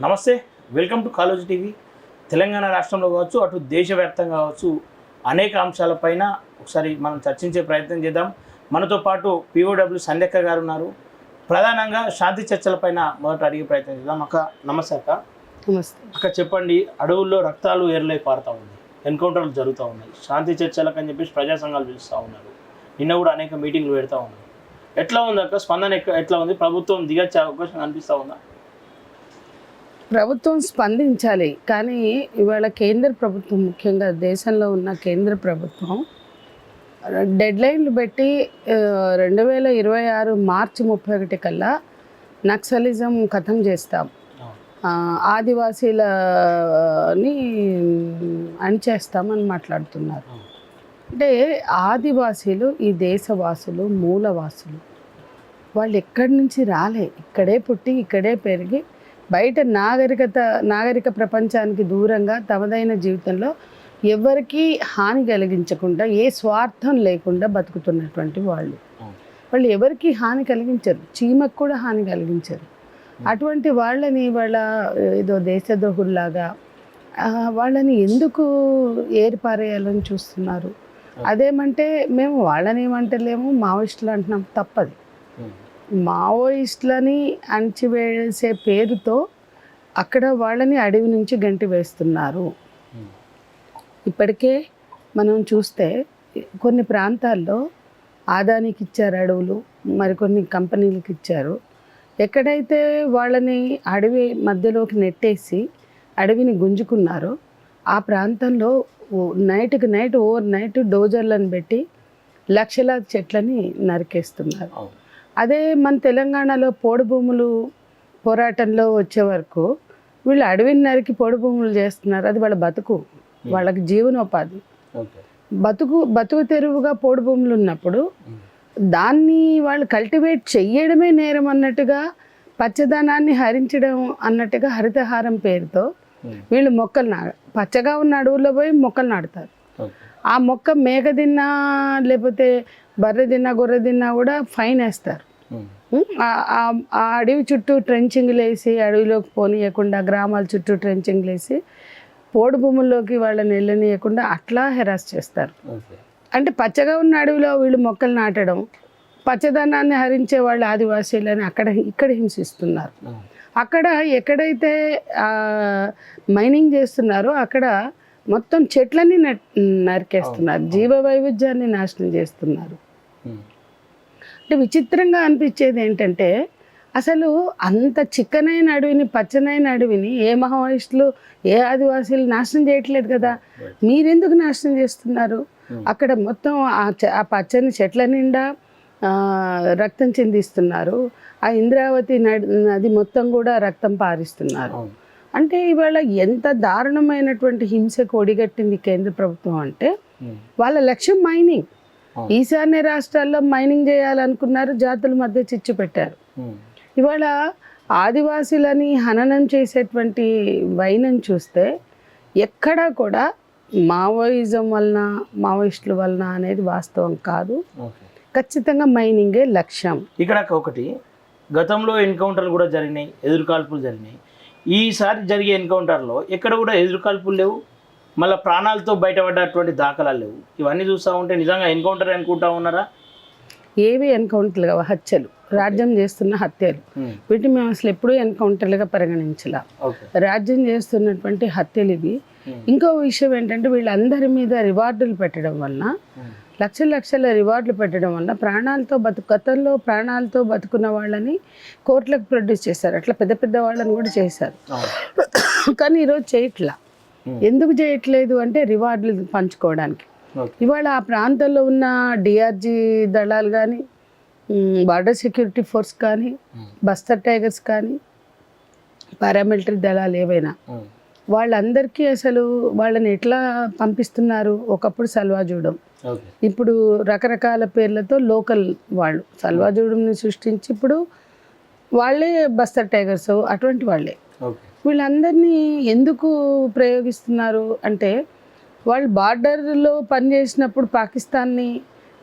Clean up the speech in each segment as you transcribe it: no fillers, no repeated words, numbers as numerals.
నమస్తే, welcome to college TV. Telangana రాష్ట్రంలో కావచ్చు, అటు దేశవ్యాప్తంగా కావచ్చు, అనేక అంశాలపైన ఒకసారి మనం చర్చించే ప్రయత్నం చేద్దాం. మనతో పాటు POW సంధ్యక్క గారు ఉన్నారు. ప్రధానంగా శాంతి చర్చలపైన మొదట అడిగే ప్రయత్నం చేద్దాం. అక్క నమస్తే. అక్క నమస్తే. అక్క చెప్పండి, అడవుల్లో రక్తాలు ఏర్లై పారుతూ ఉంది, ఎన్కౌంటర్లు జరుగుతూ ఉన్నాయి, శాంతి చర్చలకు అని చెప్పేసి ప్రజా సంఘాలు పిలుస్తూ ఉన్నారు. నిన్న కూడా అనేక మీటింగ్లు పెడతా ఉన్నారు. ఎట్లా ఉంది అక్క స్పందన? ఎట్లా ఉంది? ప్రభుత్వం దిగచ్చే అవకాశం అనిపిస్తూ ఉందా? ప్రభుత్వం స్పందించాలి, కానీ ఇవాళ కేంద్ర ప్రభుత్వం, ముఖ్యంగా దేశంలో ఉన్న కేంద్ర ప్రభుత్వం డెడ్ లైన్లు పెట్టి 2026 మార్చి 31 కల్లా నక్సలిజం ఖతం చేస్తాం, ఆదివాసీలని అణిచేస్తామని మాట్లాడుతున్నారు. అంటే ఆదివాసీలు ఈ దేశవాసులు, మూలవాసులు. వాళ్ళు ఎక్కడి నుంచి రాలే, ఇక్కడే పుట్టి ఇక్కడే పెరిగి బయట నాగరిక ప్రపంచానికి దూరంగా తమదైన జీవితంలో ఎవరికీ హాని కలిగించకుండా, ఏ స్వార్థం లేకుండా బతుకుతున్నటువంటి వాళ్ళు ఎవరికి హాని కలిగించరు, చీమకు కూడా హాని కలిగించరు. అటువంటి వాళ్ళని వాళ్ళ ఏదో దేశద్రోహుల్లాగా వాళ్ళని ఎందుకు ఏరిపారేయాలని చూస్తున్నారు? అదేమంటే మేము వాళ్ళని ఏమంటలేము, మావోయిస్టులు అంటున్నాం, తప్పది. మావోయిస్టులని అణచివేసే పేరుతో అక్కడ వాళ్ళని అడవి నుంచి గంటి వేస్తున్నారు. ఇప్పటికే మనం చూస్తే కొన్ని ప్రాంతాల్లో ఆదానికి ఇచ్చారు అడవులు, మరికొన్ని కంపెనీలకు ఇచ్చారు. ఎక్కడైతే వాళ్ళని అడవి మధ్యలోకి నెట్టేసి అడవిని గుంజుకున్నారో ఆ ప్రాంతంలో నైట్కి నైట్ ఓవర్ నైట్ డోజర్లను పెట్టి లక్షలాది చెట్లని నరికేస్తున్నారు. అదే మన తెలంగాణలో పోడు భూములు పోరాటంలో వచ్చే వరకు వీళ్ళు అడవిని నరికి పోడు భూములు చేస్తున్నారు. అది వాళ్ళ బతుకు, వాళ్ళకి జీవనోపాధి. బతుకు తెరువుగా పోడు భూములు ఉన్నప్పుడు దాన్ని వాళ్ళు కల్టివేట్ చెయ్యడమే నేరం అన్నట్టుగా, పచ్చదనాన్ని హరించడం అన్నట్టుగా హరితహారం పేరుతో వీళ్ళు మొక్కలు పచ్చగా ఉన్న అడవుల్లో పోయి మొక్కలు నాటుతారు. ఆ మొక్క మేక తిన్నా లేకపోతే బర్రె తిన్నా గొర్రె తిన్నా కూడా ఫైన్ వేస్తారు. ఆ అడవి చుట్టూ ట్రెంచింగ్లు వేసి, అడవిలోకి పోనీయకుండా గ్రామాల చుట్టూ ట్రెంచింగ్లు వేసి పోడు భూముల్లోకి వాళ్ళని వెళ్ళనీయకుండా అట్లా హెరాస్ చేస్తారు. అంటే పచ్చగా ఉన్న అడవిలో వీళ్ళు మొక్కలు నాటడం, పచ్చదనాన్ని హరించే వాళ్ళు ఆదివాసీలని ఇక్కడ హింసిస్తున్నారు. అక్కడ ఎక్కడైతే మైనింగ్ చేస్తున్నారో అక్కడ మొత్తం చెట్లని నరికేస్తున్నారు, జీవ వైవిధ్యాన్ని నాశనం చేస్తున్నారు. అంటే విచిత్రంగా అనిపించేది ఏంటంటే, అసలు అంత చిక్కనైన అడవిని, పచ్చనైన అడవిని ఏ మావోయిస్టులు, ఏ ఆదివాసీలు నాశనం చేయట్లేదు కదా, మీరెందుకు నాశనం చేస్తున్నారు? అక్కడ మొత్తం ఆ పచ్చని చెట్ల నిండా రక్తం చిందిస్తున్నారు. ఆ ఇంద్రావతి నది మొత్తం కూడా రక్తం పారిస్తున్నారు. అంటే ఇవాళ ఎంత దారుణమైనటువంటి హింసకు ఒడిగట్టింది కేంద్ర ప్రభుత్వం అంటే, వాళ్ళ లక్ష్యం మైనింగ్. ఈశాన్య రాష్ట్రాల్లో మైనింగ్ చేయాలనుకున్నారు, జాతుల మధ్య చిచ్చు పెట్టారు. ఇవాళ ఆదివాసులని హననం చేసేటువంటి వైనం చూస్తే ఎక్కడా కూడా మావోయిజం వలన, మావోయిస్టుల వలన అనేది వాస్తవం కాదు. ఖచ్చితంగా మైనింగే లక్ష్యం. ఇక్కడ ఒకటి, గతంలో ఎన్కౌంటర్లు కూడా జరిగినాయి, ఎదురుకాల్పులు జరిగినాయి. ఈసారి జరిగే ఎన్కౌంటర్లో ఎక్కడ కూడా ఎదురుకాల్పులు లేవు, మళ్ళీ ప్రాణాలతో బయటపడ్డటువంటి దాఖలాలు లేవు. ఇవన్నీ చూస్తూ ఉంటే నిజంగా ఎన్కౌంటర్ అనుకుంటా ఉన్నారా? ఏవి ఎన్కౌంటర్లు కావు, హత్యలు, రాజ్యం చేస్తున్న హత్యలు. వీటిని మేము అసలు ఎప్పుడూ ఎన్కౌంటర్లుగా పరిగణించలా. రాజ్యం చేస్తున్నటువంటి హత్యలు ఇవి. ఇంకో విషయం ఏంటంటే, వీళ్ళందరి మీద రివార్డులు పెట్టడం వలన, లక్షల రివార్డులు పెట్టడం వల్ల గతంలో ప్రాణాలతో బతుకున్న వాళ్ళని కోర్టులకు ప్రొడ్యూస్ చేశారు. అట్లా పెద్ద పెద్ద వాళ్ళని కూడా చేశారు. కానీ ఈరోజు చేయట్లా. ఎందుకు చేయట్లేదు అంటే, రివార్డులు పంచుకోవడానికి. ఇవాళ ఆ ప్రాంతంలో ఉన్న DRG దళాలు కానీ, బార్డర్ సెక్యూరిటీ ఫోర్స్ కానీ, బస్తర్ టైగర్స్ కానీ, పారామిలిటరీ దళాలు ఏవైనా, వాళ్ళందరికీ అసలు వాళ్ళని ఎట్లా పంపిస్తున్నారు? ఒకప్పుడు సల్వాజూడం, ఇప్పుడు రకరకాల పేర్లతో లోకల్ వాళ్ళు సల్వాజూడంని సృష్టించి ఇప్పుడు వాళ్ళే బస్తర్ టైగర్స్, అటువంటి వాళ్ళే. వీళ్ళందరినీ ఎందుకు ప్రయోగిస్తున్నారు అంటే, వాళ్ళు బార్డర్లో పనిచేసినప్పుడు పాకిస్తాన్ని,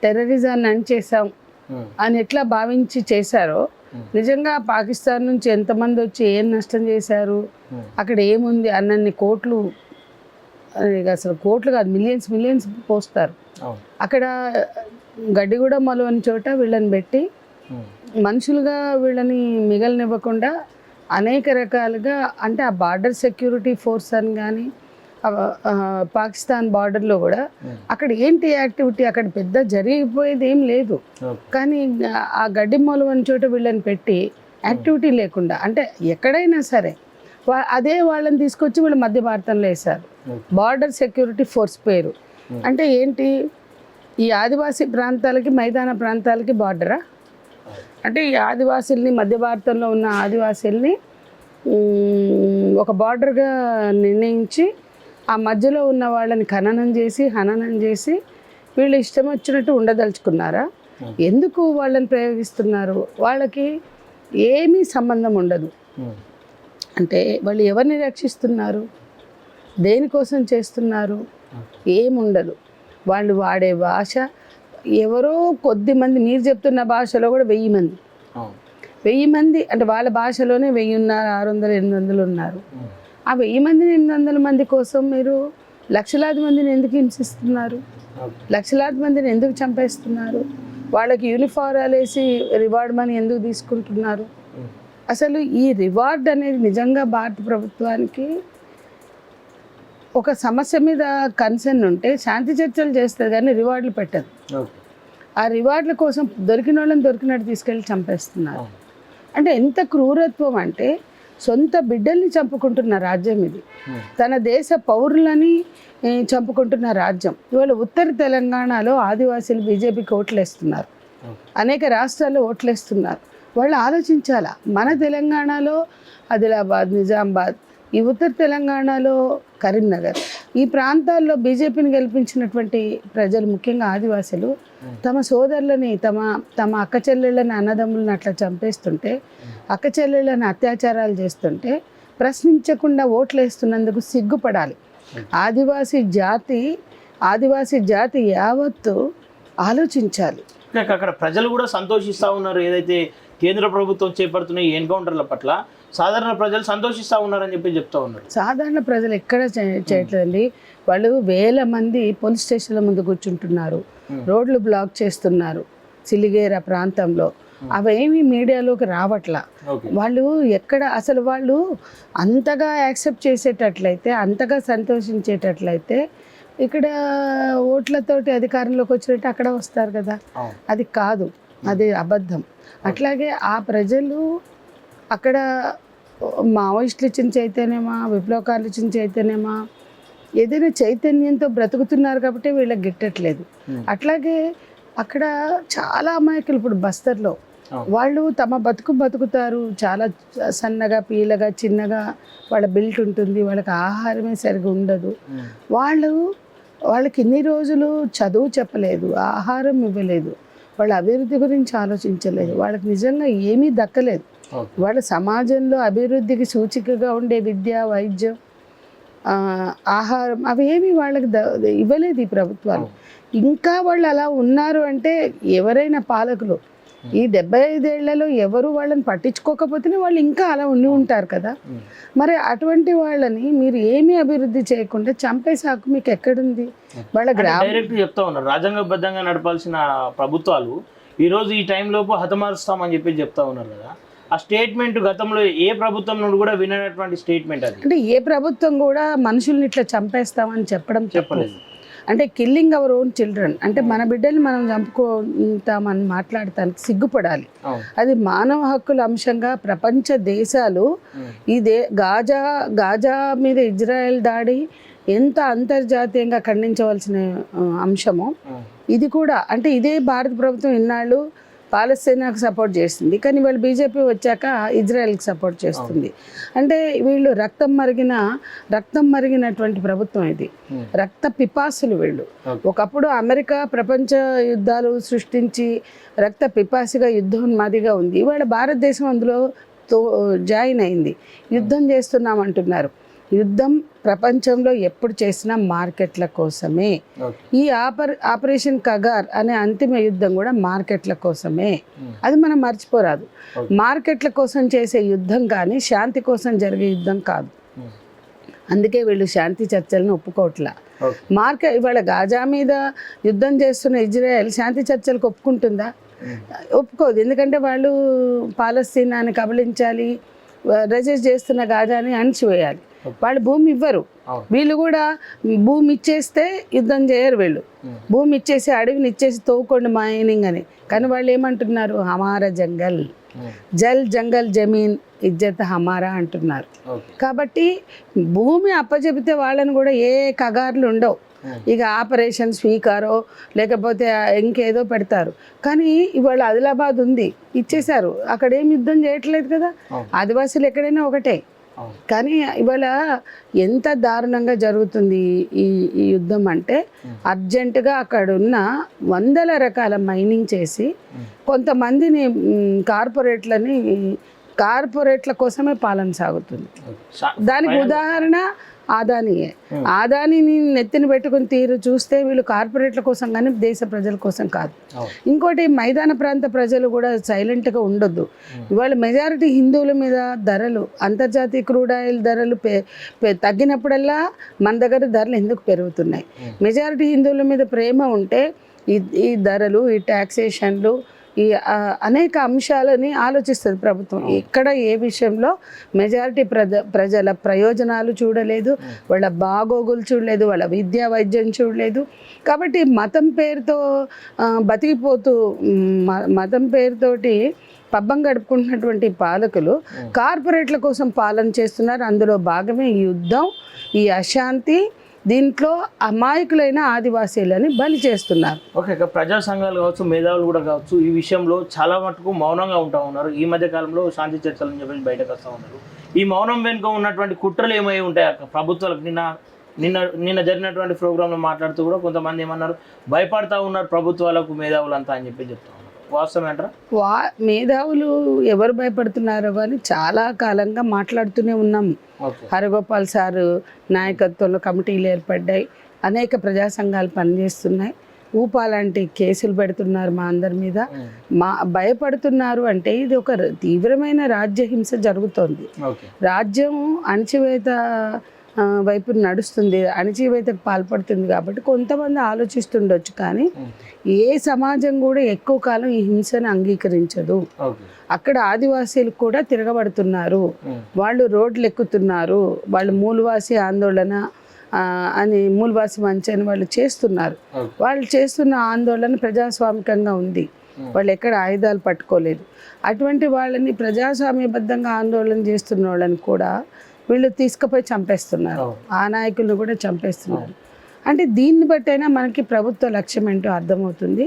టెర్రరిజాన్ని అణిచేసాం అని ఎట్లా భావించి చేశారో నిజంగా పాకిస్తాన్ నుంచి ఎంతమంది వచ్చి ఏం నష్టం చేశారు, అక్కడ ఏముంది అన్నన్ని కోట్లు, అసలు కోట్లు కాదు మిలియన్స్ పోస్తారు. అక్కడ గడ్డిగూడ మొలవని చోట వీళ్ళని పెట్టి మనుషులుగా వీళ్ళని మిగలనివ్వకుండా అనేక రకాలుగా, అంటే ఆ బార్డర్ సెక్యూరిటీ ఫోర్స్ అని కానీ పాకిస్తాన్ బార్డర్లో కూడా అక్కడ ఏంటి యాక్టివిటీ, అక్కడ పెద్ద జరిగిపోయేది ఏం లేదు. కానీ ఆ గడ్డి మొలవని చోట వీళ్ళని పెట్టి యాక్టివిటీ లేకుండా, అంటే ఎక్కడైనా సరే అదే వాళ్ళని తీసుకొచ్చి వీళ్ళు మధ్య భారతంలో వేశారు. బార్డర్ సెక్యూరిటీ ఫోర్స్ పేరు అంటే ఏంటి, ఈ ఆదివాసీ ప్రాంతాలకి మైదాన ప్రాంతాలకి బార్డరా? అంటే ఈ ఆదివాసీల్ని, మధ్య భారతంలో ఉన్న ఆదివాసీల్ని ఒక బార్డర్గా నిర్ణయించి ఆ మధ్యలో ఉన్న వాళ్ళని హననం చేసి వీళ్ళు ఇష్టం వచ్చినట్టు ఉండదలుచుకున్నారా? ఎందుకు వాళ్ళని ప్రయోగిస్తున్నారు? వాళ్ళకి ఏమీ సంబంధం ఉండదు. అంటే వాళ్ళు ఎవరిని రక్షిస్తున్నారు, దేనికోసం చేస్తున్నారు, ఏముండదు. వాళ్ళు వాడే భాష ఎవరో కొద్ది మంది, మీరు చెప్తున్న భాషలో కూడా 1000 మంది అంటే వాళ్ళ భాషలోనే 1000 ఉన్నారు, 600, 800 ఉన్నారు. ఆ 1000 మందిని 800 మంది కోసం మీరు లక్షలాది మందిని ఎందుకు హింసిస్తున్నారు? లక్షలాది మందిని ఎందుకు చంపేస్తున్నారు? వాళ్ళకి యూనిఫారాలు వేసి రివార్డ్ మనీ ఎందుకు తీసుకుంటున్నారు? అసలు ఈ రివార్డ్ అనేది నిజంగా భారత ప్రభుత్వానికి ఒక సమస్య మీద కన్సర్న్ ఉంటే శాంతి చర్చలు చేస్తుంది కానీ రివార్డులు పెట్టదు. ఆ రివార్డుల కోసం దొరికిన వాళ్ళని దొరికినట్టు తీసుకెళ్ళి చంపేస్తున్నారు. అంటే ఎంత క్రూరత్వం అంటే, సొంత బిడ్డల్ని చంపుకుంటున్న రాజ్యం ఇది. తన దేశ పౌరులని చంపుకుంటున్న రాజ్యం. ఇవాళ ఉత్తర తెలంగాణలో ఆదివాసీలు బీజేపీకి ఓట్లేస్తున్నారు, అనేక రాష్ట్రాల్లో ఓట్లేస్తున్నారు. వాళ్ళు ఆలోచించాలా. మన తెలంగాణలో ఆదిలాబాద్, నిజామాబాద్, ఈ ఉత్తర తెలంగాణలో కరీంనగర్, ఈ ప్రాంతాల్లో బీజేపీని గెలిపించినటువంటి ప్రజలు, ముఖ్యంగా ఆదివాసులు, తమ సోదరులని, తమ అక్క చెల్లెళ్ళని, అన్నదమ్ములను అట్లా చంపేస్తుంటే, అక్క చెల్లెళ్ళని అత్యాచారాలు చేస్తుంటే ప్రశ్నించకుండా ఓట్లు వేస్తున్నందుకు సిగ్గుపడాలి. ఆదివాసీ జాతి యావత్తు ఆలోచించాలి. అక్కడ ప్రజలు కూడా సంతోషిస్తూ ఉన్నారు. ఏదైతే కేంద్ర ప్రభుత్వం చేపడుతున్న ఈ ఎన్కౌంటర్ల పట్ల సాధారణ ప్రజలు సంతోషిస్తూ ఉన్నారని చెప్తా ఉన్నారు. సాధారణ ప్రజలు ఎక్కడ చేయట్లేదండి. వాళ్ళు 1000 మంది పోలీస్ స్టేషన్ల ముందు కూర్చుంటున్నారు, రోడ్లు బ్లాక్ చేస్తున్నారు సిలిగేరా ప్రాంతంలో. అవేమి మీడియాలోకి రావట్లా. వాళ్ళు ఎక్కడ అసలు వాళ్ళు అంతగా యాక్సెప్ట్ చేసేటట్లయితే, అంతగా సంతోషించేటట్లయితే ఇక్కడ ఓట్లతోటి అధికారంలోకి వచ్చినట్టు అక్కడ వస్తారు కదా. అది కాదు, అది అబద్ధం. అట్లాగే ఆ ప్రజలు అక్కడ మావోయిస్టులు ఇచ్చిన చైతన్యమా, విప్లవకారులు ఇచ్చిన చైతన్యమా, ఏదైనా చైతన్యంతో బ్రతుకుతున్నారు కాబట్టి వీళ్ళకి గిట్టట్లేదు. అట్లాగే అక్కడ చాలా అమాయకులు ఇప్పుడు బస్తర్లో వాళ్ళు తమ బతుకుతారు. చాలా సన్నగా, పీలగా, చిన్నగా వాళ్ళ బిల్ట్ ఉంటుంది. వాళ్ళకి ఆహారమే సరిగా ఉండదు. వాళ్ళకి ఇన్ని రోజులు చదువు చెప్పలేదు, ఆహారం ఇవ్వలేదు, వాళ్ళ అభివృద్ధి గురించి ఆలోచించలేదు. వాళ్ళకి నిజంగా ఏమీ దక్కలేదు. వాళ్ళ సమాజంలో అభివృద్ధికి సూచికగా ఉండే విద్య, వైద్యం, ఆహారం అవేమీ వాళ్ళకి ఇవ్వలేదు ఈ ప్రభుత్వాలు. ఇంకా వాళ్ళు అలా ఉన్నారు అంటే ఎవరైనా పాలకులు ఈ 75 ఏళ్లలో ఎవరు వాళ్ళని పట్టించుకోకపోతేనే వాళ్ళు ఇంకా అలా ఉండి ఉంటారు కదా. మరి అటువంటి వాళ్ళని మీరు ఏమీ అభివృద్ధి చేయకుండా చంపేసే హక్కు మీకు ఎక్కడుంది? వాళ్ళ డైరెక్ట్ చెప్తా ఉన్నారు, రాజ్యాంగబద్ధంగా నడపాల్సిన ప్రభుత్వాలు ఈరోజు ఈ టైంలోపు హతమారుస్తామని చెప్తా ఉన్నారు కదా. ఆ స్టేట్మెంట్ గతంలో ఏ ప్రభుత్వం నుండి కూడా వినటువంటి స్టేట్మెంట్ అది. అంటే ఏ ప్రభుత్వం కూడా మనుషుల్ని ఇట్లా చంపేస్తామని చెప్పలేదు. అంటే కిల్లింగ్ అవర్ ఓన్ చిల్డ్రన్, అంటే మన బిడ్డల్ని మనం చంపుకుంటామని మాట్లాడటానికి సిగ్గుపడాలి. అది మానవ హక్కుల అంశంగా ప్రపంచ దేశాలు గాజా మీద ఇజ్రాయెల్ దాడి ఎంత అంతర్జాతీయంగా ఖండించవలసిన అంశమో ఇది కూడా. అంటే ఇదే భారత ప్రభుత్వం ఇన్నాళ్ళు పాలస్తీనాకు సపోర్ట్ చేస్తుంది, కానీ వాళ్ళు బీజేపీ వచ్చాక ఇజ్రాయెల్కి సపోర్ట్ చేస్తుంది. అంటే వీళ్ళు రక్తం మరిగినటువంటి ప్రభుత్వం ఇది. రక్త పిపాసులు వీళ్ళు. ఒకప్పుడు అమెరికా ప్రపంచ యుద్ధాలు సృష్టించి రక్త పిపాసిగా యుద్ధోన్మాదిగా ఉంది. ఇవాళ భారతదేశం అందులో జాయిన్ అయింది. యుద్ధం చేస్తున్నామంటున్నారు. యుద్ధం ప్రపంచంలో ఎప్పుడు చేసినా మార్కెట్ల కోసమే. ఈ ఆపరేషన్ కగార్ అనే అంతిమ యుద్ధం కూడా మార్కెట్ల కోసమే. అది మనం మర్చిపోరాదు. మార్కెట్ల కోసం చేసే యుద్ధం కానీ శాంతి కోసం జరిగే యుద్ధం కాదు. అందుకే వీళ్ళు శాంతి చర్చలను ఒప్పుకోవట్లా. ఇవాళ గాజా మీద యుద్ధం చేస్తున్న ఇజ్రాయెల్ శాంతి చర్చలకు ఒప్పుకుంటుందా? ఒప్పుకోదు. ఎందుకంటే వాళ్ళు పాలస్తీనాని కబళించాలి, రెజిస్ట్ చేస్తున్న గాజాని అణిచివేయాలి. వాళ్ళు భూమి ఇవ్వరు. వీళ్ళు కూడా భూమి ఇచ్చేస్తే యుద్ధం చేయరు. వీళ్ళు భూమి ఇచ్చేసి అడవిని ఇచ్చేసి తవ్వుకోండి మైనింగ్ అని. కానీ వాళ్ళు ఏమంటున్నారు? హమారా జంగల్, జల్ జంగల్ జమీన్ ఇజ్జత్ హమారా అంటున్నారు. కాబట్టి భూమి అప్పచెబితే వాళ్ళని కూడా ఏ కగార్లు ఉండవు. ఇక ఆపరేషన్ స్వీకారో లేకపోతే ఇంకేదో పెడతారు. కానీ ఇవాళ ఆదిలాబాద్ ఉంది, ఇచ్చేశారు. అక్కడ ఏం యుద్ధం చేయట్లేదు కదా. ఆదివాసీలు ఎక్కడైనా ఒకటే. కానీ ఇవాళ ఎంత దారుణంగా జరుగుతుంది ఈ యుద్ధం అంటే, అర్జెంటుగా అక్కడ ఉన్న వందల రకాల మైనింగ్ చేసి కొంతమందిని కార్పొరేట్ల కోసమే పాలన సాగుతుంది. దానికి ఉదాహరణ ఆదానియే. ఆదానిని నెత్తిని పెట్టుకుని తీరు చూస్తే వీళ్ళు కార్పొరేట్ల కోసం కానీ దేశ ప్రజల కోసం కాదు. ఇంకోటి, మైదాన ప్రాంత ప్రజలు కూడా సైలెంట్గా ఉండొద్దు. ఇవాళ మెజారిటీ హిందువుల మీద ధరలు, అంతర్జాతీయ క్రూడ్ ఆయిల్ ధరలు తగ్గినప్పుడల్లా మన దగ్గర ధరలు ఎందుకు పెరుగుతున్నాయి? మెజారిటీ హిందువుల మీద ప్రేమ ఉంటే ఈ ధరలు, ఈ ట్యాక్సేషన్లు, ఈ అనేక అంశాలని ఆలోచిస్తుంది ప్రభుత్వం. ఎక్కడ ఏ విషయంలో మెజారిటీ ప్రజల ప్రయోజనాలు చూడలేదు, వాళ్ళ బాగోగులు చూడలేదు, వాళ్ళ విద్యా వైద్యం చూడలేదు. కాబట్టి మతం పేరుతో బతికిపోతూ మతం పేరుతోటి పబ్బం గడుపుకుంటున్నటువంటి పాలకులు కార్పొరేట్ల కోసం పాలన చేస్తున్నారు. అందులో భాగమే ఈ యుద్ధం, ఈ అశాంతి. దీంట్లో అమాయకులైన ఆదివాసీలని బలి చేస్తున్నారు. ఓకే, ప్రజా సంఘాలు కావచ్చు, మేధావులు కూడా కావచ్చు, ఈ విషయంలో చాలా మటుకు మౌనంగా ఉంటా ఉన్నారు. ఈ మధ్య కాలంలో శాంతి చర్చలు అని చెప్పి బయటకు వస్తూ ఉన్నారు. ఈ మౌనం వెనుక ఉన్నటువంటి కుట్రలు ఏమై ఉంటాయి ప్రభుత్వాలకు? నిన్న జరిగినటువంటి ప్రోగ్రాంలో మాట్లాడుతూ కూడా కొంతమంది ఏమన్నారు, భయపడతా ఉన్నారు ప్రభుత్వాలకు మేధావులంతా అని చెప్పి చెప్తా ఉన్నారు. వాస్తవం ఏంట్రా? మేధావులు ఎవరు భయపడుతున్నారో కానీ చాలా కాలంగా మాట్లాడుతూనే ఉన్నాం. హరగోపాల్ సారు నాయకత్వంలో కమిటీలు ఏర్పడ్డాయి, అనేక ప్రజా సంఘాలు పనిచేస్తున్నాయి. ఊపా లాంటి కేసులు పెడుతున్నారు మా అందరి మీద. భయపడుతున్నారు అంటే ఇది ఒక తీవ్రమైన రాజ్యహింస జరుగుతోంది. రాజ్యం అణచివేత వైపు నడుస్తుంది, అణచివేతకు పాల్పడుతుంది. కాబట్టి కొంతమంది ఆలోచిస్తుండొచ్చు, కానీ ఏ సమాజం కూడా ఎక్కువ కాలం ఈ హింసను అంగీకరించదు. అక్కడ ఆదివాసీలు కూడా తిరగబడుతున్నారు, వాళ్ళు రోడ్లు ఎక్కుతున్నారు, వాళ్ళు మూలవాసి ఆందోళన అని, మూలవాసి మంచి అని వాళ్ళు చేస్తున్నారు. వాళ్ళు చేస్తున్న ఆందోళన ప్రజాస్వామికంగా ఉంది. వాళ్ళు ఎక్కడ ఆయుధాలు పట్టుకోలేదు. అటువంటి వాళ్ళని, ప్రజాస్వామ్యబద్ధంగా ఆందోళన చేస్తున్న వాళ్ళని కూడా వీళ్ళు తీసుకుపోయి చంపేస్తున్నారు. ఆ నాయకులను కూడా చంపేస్తున్నారు. అంటే దీన్ని బట్టైనా మనకి ప్రభుత్వ లక్ష్యం ఏంటో అర్థమవుతుంది.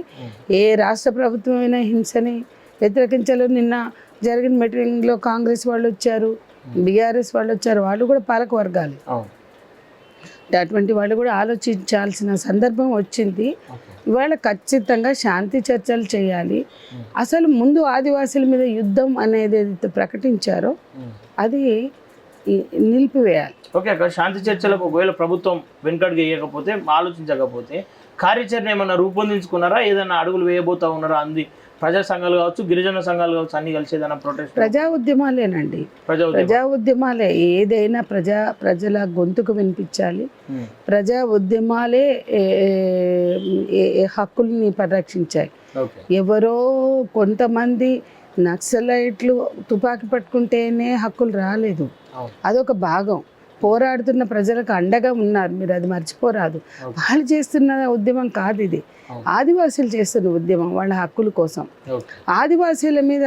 ఏ రాష్ట్ర ప్రభుత్వమైనా హింసని వ్యతిరేకించలేదు. నిన్న జరిగిన మీటింగ్లో కాంగ్రెస్ వాళ్ళు వచ్చారు, బీఆర్ఎస్ వాళ్ళు వచ్చారు, వాళ్ళు కూడా పాలక వర్గాలు. అటువంటి వాళ్ళు కూడా ఆలోచించాల్సిన సందర్భం వచ్చింది. ఇవాళ ఖచ్చితంగా శాంతి చర్చలు చేయాలి. అసలు ముందు ఆదివాసీల మీద యుద్ధం అనేది ప్రకటించారో అది నిలిపివేయాలి. ఓకే, అక్కడ శాంతి చర్చలకు ఒకవేళ ప్రభుత్వం వెనుకడుగు వేయకపోతే, ఆలోచించకపోతే కార్యాచరణ ఏమన్నా రూపొందించుకున్నారా? ఏదైనా అడుగులు వేయబోతా ఉన్నారా? అంది ప్రజా సంఘాలు కావచ్చు, గిరిజన సంఘాలు కావచ్చు, అన్ని కలిసి ఏదైనా ప్రొటెస్ట్? ప్రజా ఉద్యమాలేనండి, ప్రజా ఉద్యమాలే. ఏదైనా ప్రజల గొంతుకు వినిపించాలి. ప్రజా ఉద్యమాలే హక్కుల్ని పరిరక్షించాయి. ఎవరో కొంతమంది నక్సలైట్లు తుపాకీ పట్టుకుంటేనే హక్కులు రాలేదు. అదొక భాగం. పోరాడుతున్న ప్రజలకు అండగా ఉన్నారు, మీరు అది మర్చిపోరాదు. వాళ్ళు చేస్తున్న ఉద్యమం కాదు ఇది, ఆదివాసీలు చేస్తున్న ఉద్యమం వాళ్ళ హక్కుల కోసం. ఆదివాసీల మీద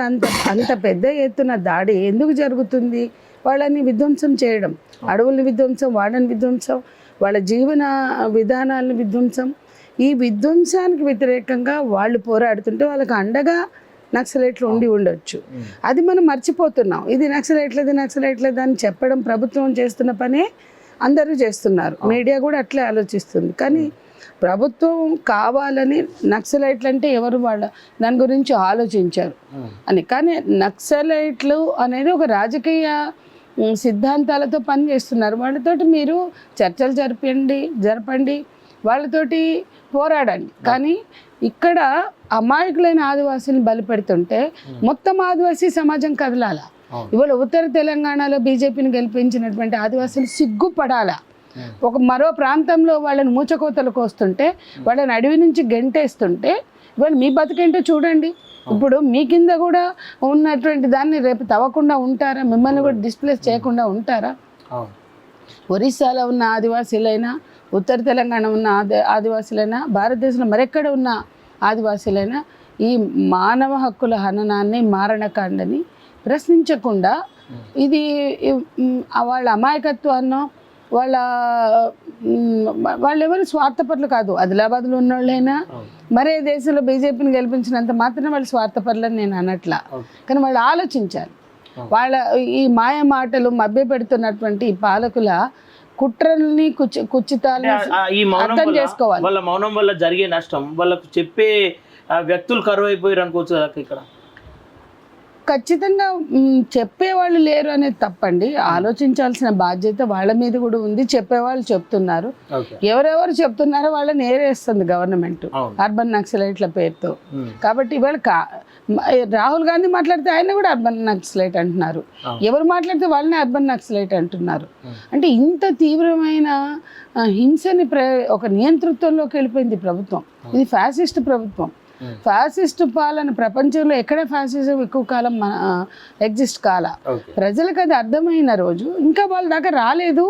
అంత పెద్ద ఎత్తున దాడి ఎందుకు జరుగుతుంది? వాళ్ళని విధ్వంసం చేయడం, అడవుల్ని విధ్వంసం, వాళ్ళని విధ్వంసం, వాళ్ళ జీవన విధానాలను విధ్వంసం. ఈ విధ్వంసానికి వ్యతిరేకంగా వాళ్ళు పోరాడుతుంటే వాళ్ళకి అండగా నక్సలైట్లు ఉండి ఉండొచ్చు. అది మనం మర్చిపోతున్నాం. ఇది నక్సలైట్లది అని చెప్పడం ప్రభుత్వం చేస్తున్న పనే అందరూ చేస్తున్నారు. మీడియా కూడా అట్లే ఆలోచిస్తుంది. కానీ ప్రభుత్వం కావాలని నక్సలైట్లు అంటే ఎవరు వాళ్ళ దాని గురించి ఆలోచించారు అని. కానీ నక్సలైట్లు అనేది ఒక రాజకీయ సిద్ధాంతాలతో పనిచేస్తున్నారు. వాళ్ళతోటి మీరు చర్చలు జరపండి, వాళ్ళతోటి పోరాడండి. కానీ ఇక్కడ అమాయకులైన ఆదివాసీని బలిపెడుతుంటే మొత్తం ఆదివాసీ సమాజం కదలాల. ఇవాళ ఉత్తర తెలంగాణలో బీజేపీని గెలిపించినటువంటి ఆదివాసీలు సిగ్గుపడాలా. మరో ప్రాంతంలో వాళ్ళని మూచకోతలకు వస్తుంటే, వాళ్ళని అడవి నుంచి గెంటేస్తుంటే ఇవాళ మీ బతుకేంటో చూడండి. ఇప్పుడు మీ కింద కూడా ఉన్నటువంటి దాన్ని రేపు తవ్వకుండా ఉంటారా? మిమ్మల్ని కూడా డిస్ప్లేస్ చేయకుండా ఉంటారా? ఒరిస్సాలో ఉన్న ఆదివాసీలైనా, ఉత్తర తెలంగాణ ఉన్న ఆదివాసీలైనా, భారతదేశంలో మరెక్కడ ఉన్న ఆదివాసీలైనా ఈ మానవ హక్కుల హననాన్ని, మారణకాండని ప్రశ్నించకుండా ఇది వాళ్ళ అమాయకత్వాన్నో వాళ్ళెవరు స్వార్థపరులు కాదు. ఆదిలాబాద్లో ఉన్న వాళ్ళైనా మరే దేశంలో బీజేపీని గెలిపించినంత మాత్రం వాళ్ళు స్వార్థపరులని నేను అనట్లా. కానీ వాళ్ళు ఆలోచించాలి. వాళ్ళ ఈ మాయ మాటలు మభ్య పెడుతున్నటువంటి ఈ పాలకుల కుట్రల్ని కుచితాలని అర్థం చేసుకోవాలి. వాళ్ళ మౌనం వల్ల జరిగే నష్టం వాళ్ళకు చెప్పే వ్యక్తులు కరువు అయిపోయారు అనుకోవచ్చు కదా. ఇక్కడ ఖచ్చితంగా చెప్పేవాళ్ళు లేరు అనేది తప్పండి. ఆలోచించాల్సిన బాధ్యత వాళ్ళ మీద కూడా ఉంది. చెప్పేవాళ్ళు చెప్తున్నారు. ఎవరెవరు చెప్తున్నారో వాళ్ళని ఏరేస్తుంది గవర్నమెంట్ అర్బన్ నక్సలైట్ల పేరుతో. కాబట్టి ఇవాళ రాహుల్ గాంధీ మాట్లాడితే ఆయన కూడా అర్బన్ నక్సలైట్ అంటున్నారు. ఎవరు మాట్లాడితే వాళ్ళని అర్బన్ నక్సలైట్ అంటున్నారు. అంటే ఇంత తీవ్రమైన హింసని ఒక నియంతృత్వంలోకి వెళ్ళిపోయింది ప్రభుత్వం. ఇది ఫ్యాసిస్ట్ ప్రభుత్వం. ఫ్యాసిస్ట్ పాలన ప్రపంచంలో ఎక్కడ ఫ్యాసిజం ఎక్కువ కాలం ఎగ్జిస్ట్ కాల. ప్రజలకు అది అర్థమైన రోజు ఇంకా వాళ్ళ దాకా రాలేదు.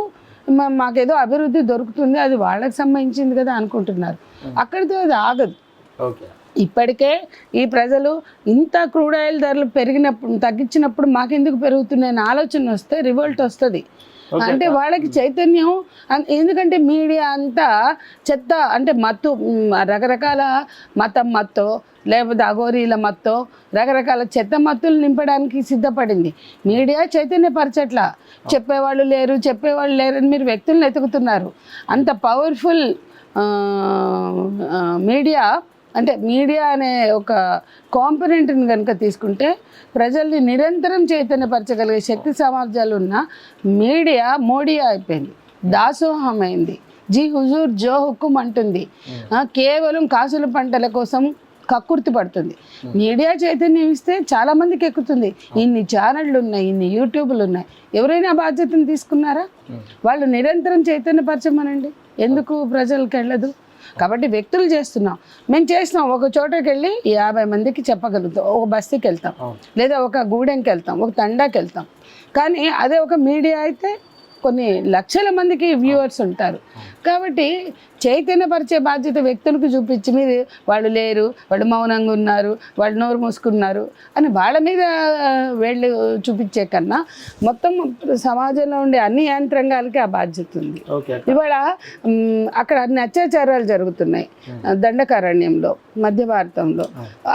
మాకేదో అభివృద్ధి దొరుకుతుంది, అది వాళ్ళకి సంబంధించింది కదా అనుకుంటున్నారు. అక్కడితో అది ఆగదు. ఇప్పటికే ఈ ప్రజలు ఇంత క్రూడ్ ఆయిల్ ధరలు తగ్గించినప్పుడు మాకెందుకు పెరుగుతున్నాయని ఆలోచన వస్తే రివోల్ట్ వస్తుంది. అంటే వాళ్ళకి చైతన్యం. ఎందుకంటే మీడియా అంతా చెత్త, అంటే మత్తు, రకరకాల మతం మత్తో లేకపోతే అఘోరీల మత్తో రకరకాల చెత్త మత్తులు నింపడానికి సిద్ధపడింది. మీడియా చైతన్యపరచట్లా. చెప్పేవాళ్ళు లేరని మీరు వ్యక్తులను ఎతుకుతున్నారు. అంత పవర్ఫుల్ మీడియా. అంటే మీడియా అనే ఒక కాంపొనెంట్ని కనుక తీసుకుంటే ప్రజల్ని నిరంతరం చైతన్యపరచగలిగే శక్తి సామర్థ్యాలు ఉన్న మీడియా మోడీ అయిపోయింది, దాసోహం అయింది. జీ హుజూర్ జో హుకుం అంటుంది. కేవలం కాసుల పంటల కోసం కక్కుర్తి పడుతుంది. మీడియా చైతన్యం ఇస్తే చాలామందికి ఎక్కుతుంది. ఇన్ని ఛానళ్ళు ఉన్నాయి, ఇన్ని యూట్యూబ్లు ఉన్నాయి. ఎవరైనా బాధ్యతను తీసుకున్నారా? వాళ్ళు నిరంతరం చైతన్యపరచమనండి. ఎందుకు ప్రజలకు వెళ్ళదు? కాబట్టి వ్యక్తులు చేస్తున్నాం, మేము చేస్తున్నాం. ఒక చోటకి వెళ్ళి 50 మందికి చెప్పగలుగుతాం. ఒక బస్తీకి వెళ్తాం, లేదా ఒక గూడెంకి వెళ్తాం, ఒక తండాకి వెళ్తాం. కానీ అదే ఒక మీడియా అయితే కొన్ని లక్షల మందికి వ్యూవర్స్ ఉంటారు. కాబట్టి చైతన్యపరిచే బాధ్యత వ్యక్తులకు చూపించి మీరు వాళ్ళు లేరు, వాళ్ళు మౌనంగా ఉన్నారు, వాళ్ళు నోరు మూసుకున్నారు అని వాళ్ళ మీద వేళ్ళు చూపించే కన్నా మొత్తం సమాజంలో ఉండే అన్ని యంత్రాంగాలకి ఆ బాధ్యత ఉంది. ఇవాళ అక్కడ అన్ని అత్యాచారాలు జరుగుతున్నాయి. దండకారణ్యంలో, మధ్య భారతంలో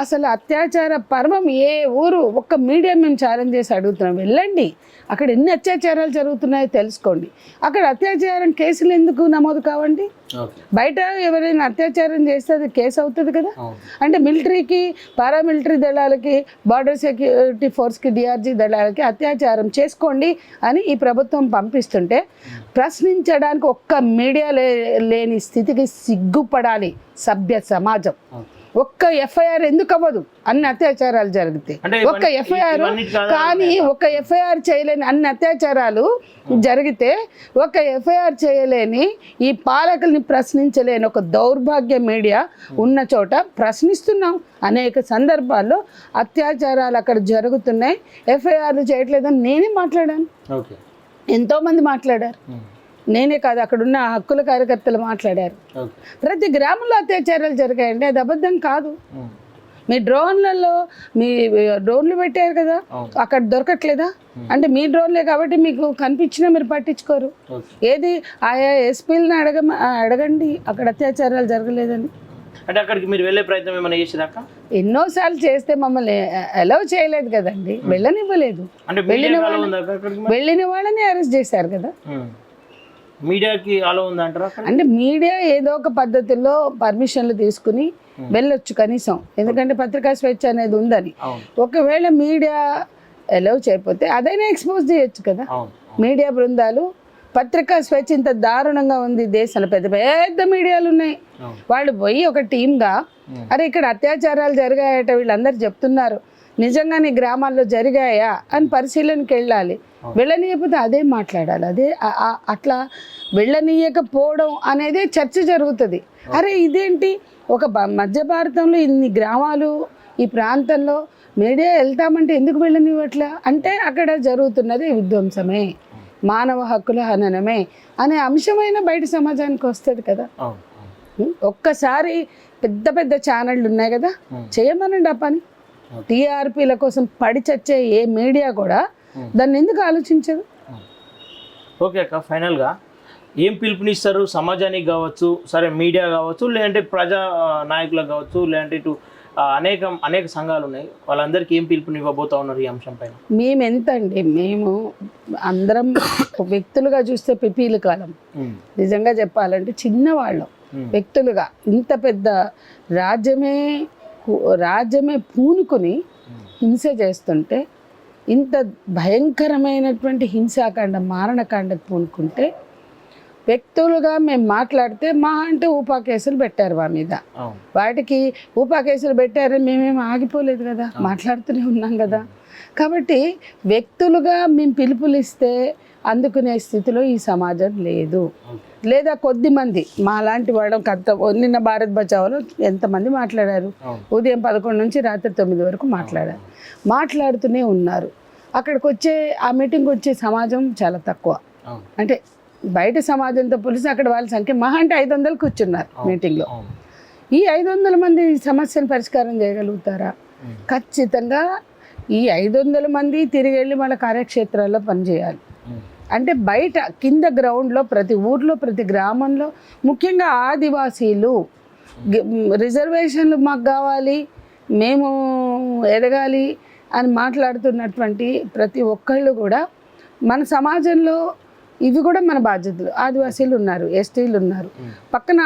అసలు అత్యాచార పర్వం ఏ ఊరు? ఒక్క మీడియా మేము ఛాలెంజ్ చేసి అడుగుతున్నాం, వెళ్ళండి అక్కడ ఎన్ని అత్యాచారాలు జరుగుతున్నాయో తెలుసుకోండి. అక్కడ అత్యాచారం కేసులు ఎందుకు నమోదు కావండి? బయట ఎవరైనా అత్యాచారం చేస్తే అది కేసు అవుతుంది కదా. అంటే మిలిటరీకి, పారామిలిటరీ దళాలకి, బార్డర్ సెక్యూరిటీ ఫోర్స్కి, డిఆర్జీ దళాలకి అత్యాచారం చేసుకోండి అని ఈ ప్రభుత్వం పంపిస్తుంటే ప్రశ్నించడానికి ఒక్క మీడియా లేని స్థితికి సిగ్గుపడాలి సభ్య సమాజం. ఒక్క ఎఫ్ఐఆర్ ఎందుకు అవ్వదు? అన్ని అత్యాచారాలు జరిగితే ఒక్క ఎఫ్ఐఆర్, కానీ ఒక్క ఎఫ్ఐఆర్ చేయలేని అన్ని అత్యాచారాలు జరిగితే ఒక్క ఎఫ్ఐఆర్ చేయలేని ఈ పాలకుల్ని ప్రశ్నించలేని ఒక దౌర్భాగ్య మీడియా ఉన్న చోట ప్రశ్నిస్తున్నాం. అనేక సందర్భాల్లో అత్యాచారాలు అక్కడ జరుగుతున్నాయి, ఎఫ్ఐఆర్లు చేయట్లేదని నేనే మాట్లాడాను, ఎంతోమంది మాట్లాడారు. నేనే కాదు, అక్కడున్న హక్కుల కార్యకర్తలు మాట్లాడారు. ప్రతి గ్రామంలో అత్యాచారాలు జరిగాయండి, అది అబద్ధం కాదు. మీ డ్రోన్లు పెట్టారు కదా, అక్కడ దొరకట్లేదా? అంటే మీ డ్రోన్లే కాబట్టి మీకు కనిపించినా మీరు పట్టించుకోరు. ఏది ఆయా ఎస్పీలను అడగండి అక్కడ అత్యాచారాలు జరగలేదని. అంటే అక్కడికి మీరు వెళ్ళే ప్రయత్నం ఏమైనా చేసేదాకా? ఎన్నోసార్లు చేస్తే మమ్మల్ని అలౌ చేయలేదు కదండి, వెళ్ళనివ్వలేదు. వెళ్ళిన వాళ్ళని అరెస్ట్ చేశారు కదా. మీడియాకి అలో ఉందంటారా? అంటే మీడియా ఏదో ఒక పద్ధతిలో పర్మిషన్లు తీసుకుని వెళ్ళొచ్చు కనీసం, ఎందుకంటే పత్రికా స్వేచ్ఛ అనేది ఉందని. ఒకవేళ మీడియా అలౌ చేయకపోతే అదైనా ఎక్స్పోజ్ చేయొచ్చు కదా. అవును మీడియా బృందాలు, పత్రికా స్వేచ్ఛ ఇంత దారుణంగా ఉంది దేశంలో, పెద్ద పెద్ద మీడియాలు ఉన్నాయి. అవును. వాళ్ళు పోయి ఒక టీమ్గా అరే ఇక్కడ అత్యాచారాలు జరిగాయట వీళ్ళందరూ చెప్తున్నారు, నిజంగానే గ్రామాల్లో జరిగాయా అని పరిశీలనకి వెళ్ళాలి. వెళ్ళనీయకపోతే అదే మాట్లాడాలి. అదే అట్లా వెళ్ళనీయకపోవడం అనేది చర్చ జరుగుతుంది. అరే ఇదేంటి ఒక మధ్య భారతంలో ఇన్ని గ్రామాలు ఈ ప్రాంతంలో మీడియా వెళ్తామంటే ఎందుకు వెళ్ళనివ్వట్లా అంటే అక్కడ జరుగుతున్నది విధ్వంసమే, మానవ హక్కుల హననమే అనే అంశమైన బయట సమాజానికి వస్తుంది కదా. ఒక్కసారి పెద్ద పెద్ద ఛానళ్ళు ఉన్నాయి కదా, చేయమనండి ఆ పని. టీఆర్పీల కోసం పడి చచ్చే ఏ మీడియా కూడా దాన్ని ఎందుకు ఆలోచించదు? ఓకే అక్క, ఫైనల్గా ఏం పిలుపునిస్తారు సమాజానికి కావచ్చు, సరే మీడియా కావచ్చు, లేదంటే ప్రజా నాయకులకు కావచ్చు, లేదంటే ఇటు అనేక సంఘాలు ఉన్నాయి, వాళ్ళందరికీ ఏం పిలుపునివ్వబోతా ఉన్నారు ఈ అంశం పైన? మేము ఎంత అండి, మేము అందరం వ్యక్తులుగా చూస్తే పిపీలు కాలం, నిజంగా చెప్పాలంటే చిన్నవాళ్ళం వ్యక్తులుగా. ఇంత పెద్ద రాజ్యమే పూనుకొని హింస చేస్తుంటే, ఇంత భయంకరమైనటువంటి హింసాకాండ మారణకాండకు పూనుకుంటే వ్యక్తులుగా మేము మాట్లాడితే మా అంటే ఊపా కేసులు పెట్టారు మా మీద. వాటికి ఊపా కేసులు పెట్టారని మేమేం ఆగిపోలేదు కదా, మాట్లాడుతూనే ఉన్నాం కదా. కాబట్టి వ్యక్తులుగా మేము పిలుపులు ఇస్తే అందుకునే స్థితిలో ఈ సమాజం లేదు. లేదా కొద్ది మంది మా లాంటి వాళ్ళం నిన్న భారత్ బచావోలో ఎంతమంది మాట్లాడారు, ఉదయం 11 నుంచి రాత్రి 9 వరకు మాట్లాడుతూనే ఉన్నారు. అక్కడికి వచ్చే ఆ మీటింగ్కి వచ్చే సమాజం చాలా తక్కువ. అంటే బయట సమాజంతో పోలిసి అక్కడ వాళ్ళ సంఖ్య మహా అంటే 500 కూర్చున్నారు మీటింగ్లో. ఈ 500 మంది సమస్యను పరిష్కారం చేయగలుగుతారా? ఖచ్చితంగా ఈ 500 మంది తిరిగి వెళ్ళి వాళ్ళ కార్యక్షేత్రాల్లో పనిచేయాలి. అంటే బయట కింద గ్రౌండ్లో ప్రతి ఊర్లో ప్రతి గ్రామంలో ముఖ్యంగా ఆదివాసీలు రిజర్వేషన్లు మాకు కావాలి, మేము ఎదగాలి అని మాట్లాడుతున్నటువంటి ప్రతి ఒక్కళ్ళు కూడా మన సమాజంలో ఇవి కూడా మన బాధ్యతలు. ఆదివాసీలు ఉన్నారు, ఎస్టీలు ఉన్నారు, పక్కన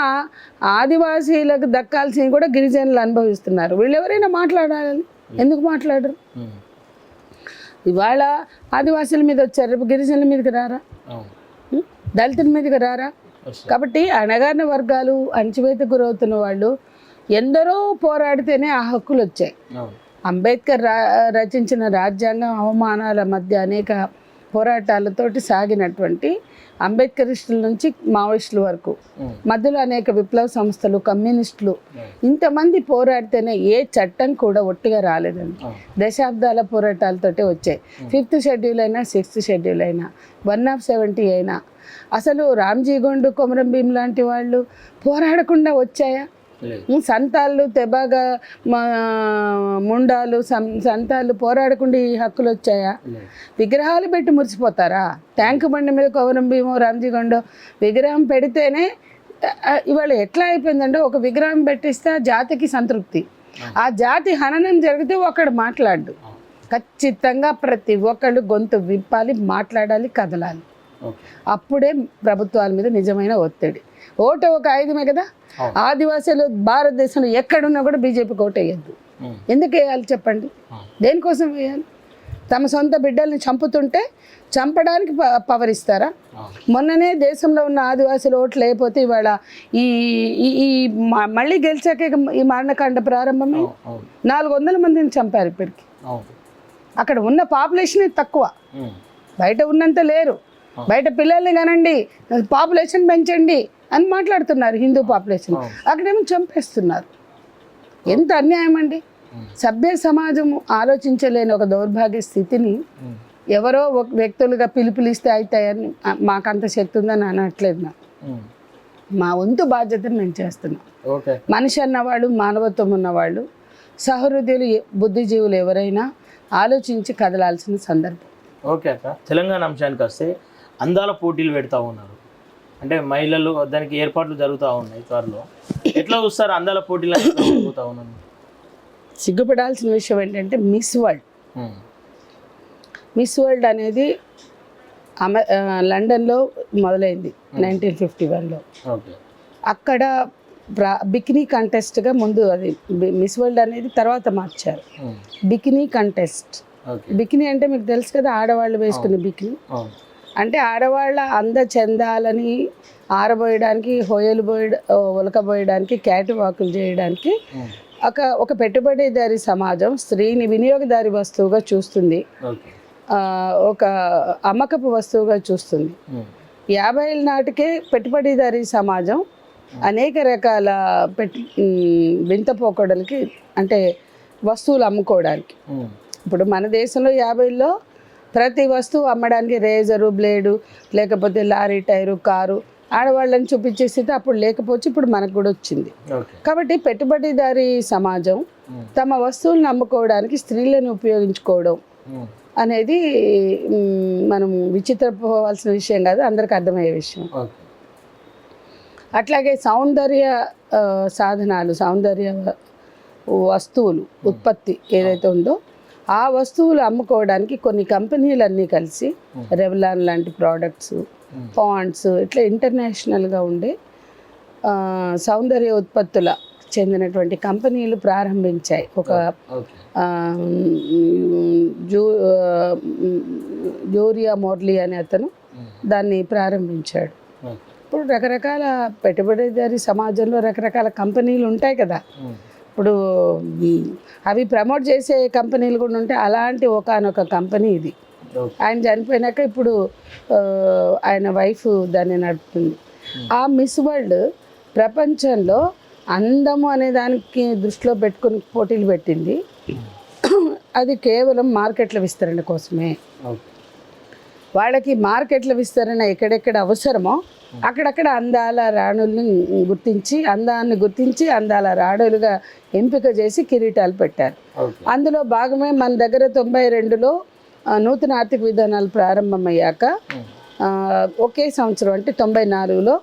ఆదివాసీలకు దక్కాల్సింది కూడా గిరిజనులు అనుభవిస్తున్నారు. వీళ్ళు ఎవరైనా మాట్లాడాలి, ఎందుకు మాట్లాడరు? ఇవాళ ఆదివాసీల మీద వచ్చారు, రేపు గిరిజనుల మీదకి రారా? దళితుల మీదకి రారా? కాబట్టి అణగారిన వర్గాలు, అణచివేతకు గురవుతున్న వాళ్ళు ఎందరో పోరాడితేనే ఆ హక్కులు వచ్చాయి. అంబేద్కర్ రచించిన రాజ్యాంగం అవమానాల మధ్య అనేక పోరాటాలతోటి సాగినటువంటి అంబేద్కరిస్టుల నుంచి మావోయిస్టుల వరకు మధ్యలో అనేక విప్లవ సంస్థలు, కమ్యూనిస్టులు ఇంతమంది పోరాడితేనే ఏ చట్టం కూడా ఒట్టిగా రాలేదండి. దశాబ్దాల పోరాటాలతోటే వచ్చాయి. 5th షెడ్యూల్ అయినా 6th షెడ్యూల్ అయినా 170 అయినా అసలు రామ్జీ గోండు, కొమరం భీం లాంటి వాళ్ళు పోరాడకుండా వచ్చాయా? సంతాళ్ళు, తెబాగ, ముండాలు, సంతాళ్ళు పోరాడకుండా ఈ హక్కులు వచ్చాయా? విగ్రహాలు పెట్టి మురిసిపోతారా? ట్యాంకు బండి మీద కొమరం భీమో, రామ్జీ గోండో విగ్రహం పెడితేనే ఇవాళ ఎట్లా అయిపోయిందంటే ఒక విగ్రహం పెట్టిస్తే ఆ జాతికి సంతృప్తి, ఆ జాతి హననం జరిగితే ఒకడు మాట్లాడు. ఖచ్చితంగా ప్రతి ఒక్కళ్ళు గొంతు విప్పాలి, మాట్లాడాలి, కదలాలి. అప్పుడే ప్రభుత్వాల మీద నిజమైన ఒత్తిడి. ఓటు ఒక ఆయుధమే కదా. ఆదివాసీలు భారతదేశంలో ఎక్కడున్నా కూడా బీజేపీకి ఓటు వేయద్దు. ఎందుకు వేయాలి చెప్పండి? దేనికోసం వేయాలి? తమ సొంత బిడ్డల్ని చంపుతుంటే చంపడానికి పవర్ ఇస్తారా? మొన్ననే దేశంలో ఉన్న ఆదివాసీలు ఓట్లు లేకపోతే ఇవాళ ఈ మళ్ళీ గెలిచాకే ఈ మారణకాండ ప్రారంభమే. 400 మందిని చంపారు ఇప్పటికి. అక్కడ ఉన్న పాపులేషన్ తక్కువ, బయట ఉన్నంత లేరు. బయట పిల్లల్ని కనండి, పాపులేషన్ పెంచండి అని మాట్లాడుతున్నారు, హిందూ పాపులేషన్. అక్కడేమో చంపేస్తున్నారు. ఎంత అన్యాయం అండి! సభ్య సమాజం ఆలోచించలేని ఒక దౌర్భాగ్య స్థితిని ఎవరో వ్యక్తులుగా పిలుపులిస్తే అవుతాయని మాకంత శక్తి ఉందని అనట్లేదు. మా వంతు బాధ్యతను మేము చేస్తున్నాం. మనిషి అన్నవాళ్ళు, మానవత్వం ఉన్నవాళ్ళు, సహృదయులు, బుద్ధిజీవులు ఎవరైనా ఆలోచించి కదలాల్సిన సందర్భం. ఓకే అక్క, తెలంగాణ అంశానికి వస్తే అందాల పోటీలు పెడతా ఉన్నారు, అంటే మహిళలు దానికి ఏర్పాట్లు జరుగుతూ ఉన్నాయి త్వరలో. ఎట్లా చూస్తారు అందాల పోటీలు జరుగుతూ ఉన్నాను? సిగ్గుపడాల్సిన విషయం ఏంటంటే మిస్ వరల్డ్ అనేది లండన్లో మొదలైంది 1951లో. అక్కడ బికినీ కంటెస్ట్గా ముందు, అది మిస్ వరల్డ్ అనేది తర్వాత మార్చారు. Bikini contest okay. బికినీ అంటే మీకు తెలుసు కదా, ఆడవాళ్ళు వేసుకునే బికినీ. అవును. అంటే ఆడవాళ్ళ అందచందాలని ఆరబోయడానికి, ఉలకబోయడానికి, క్యాట్ వాకులు చేయడానికి ఒక పెట్టుబడిదారి సమాజం స్త్రీని వినియోగదారి వస్తువుగా చూస్తుంది, ఓకే. ఒక అమ్మకపు వస్తువుగా చూస్తుంది. 50ఏళ్ళ నాటికే పెట్టుబడిదారీ సమాజం అనేక రకాల వింత పోకడలకి, అంటే వస్తువులు అమ్ముకోవడానికి. ఇప్పుడు మన దేశంలో 50లో ప్రతి వస్తువు అమ్మడానికి రేజరు, బ్లేడు, లేకపోతే లారీ టైరు, కారు ఆడవాళ్ళని చూపించేసి అప్పుడు లేకపోవచ్చు, ఇప్పుడు మనకు కూడా వచ్చింది. కాబట్టి పెట్టుబడిదారీ సమాజం తమ వస్తువులను అమ్ముకోవడానికి స్త్రీలను ఉపయోగించుకోవడం అనేది మనం విచిత్రపోవాల్సిన విషయం కాదు, అందరికి అర్థమయ్యే విషయం. అట్లాగే సౌందర్య సాధనాలు, సౌందర్య వస్తువులు ఉత్పత్తి ఏదైతే ఉందో ఆ వస్తువులు అమ్ముకోవడానికి కొన్ని కంపెనీలన్నీ కలిసి రెవ్లాన్ లాంటి ప్రోడక్ట్స్, పాండ్స్ ఇట్లా ఇంటర్నేషనల్గా ఉండే సౌందర్య ఉత్పత్తుల చెందినటువంటి కంపెనీలు ప్రారంభించాయి. ఒక జోరియా మోర్లీ అనే అతను దాన్ని ప్రారంభించాడు. ఇప్పుడు రకరకాల పెట్టుబడిదారీ సమాజంలో రకరకాల కంపెనీలు ఉంటాయి కదా. ఇప్పుడు అవి ప్రమోట్ చేసే కంపెనీలు కూడా ఉంటాయి. అలాంటి ఒకానొక కంపెనీ ఇది. ఆయన చనిపోయినాక ఇప్పుడు ఆయన వైఫ్ దాన్ని నడుపుతుంది. ఆ మిస్ వరల్డ్ ప్రపంచంలో అందము అనే దానికి దృష్టిలో పెట్టుకుని పోటీలు పెట్టింది. అది కేవలం మార్కెట్ల విస్తరణ కోసమే. వాళ్ళకి మార్కెట్ల విస్తరణ ఎక్కడెక్కడ అవసరమో అక్కడక్కడ అందాల రాణుల్ని అందాన్ని గుర్తించి అందాల రాణులుగా ఎంపిక చేసి కిరీటాలు పెట్టారు. అందులో భాగమే మన దగ్గర 92లో నూతన ఆర్థిక విధానాలు ప్రారంభమయ్యాక ఒకే సంవత్సరం అంటే 94లో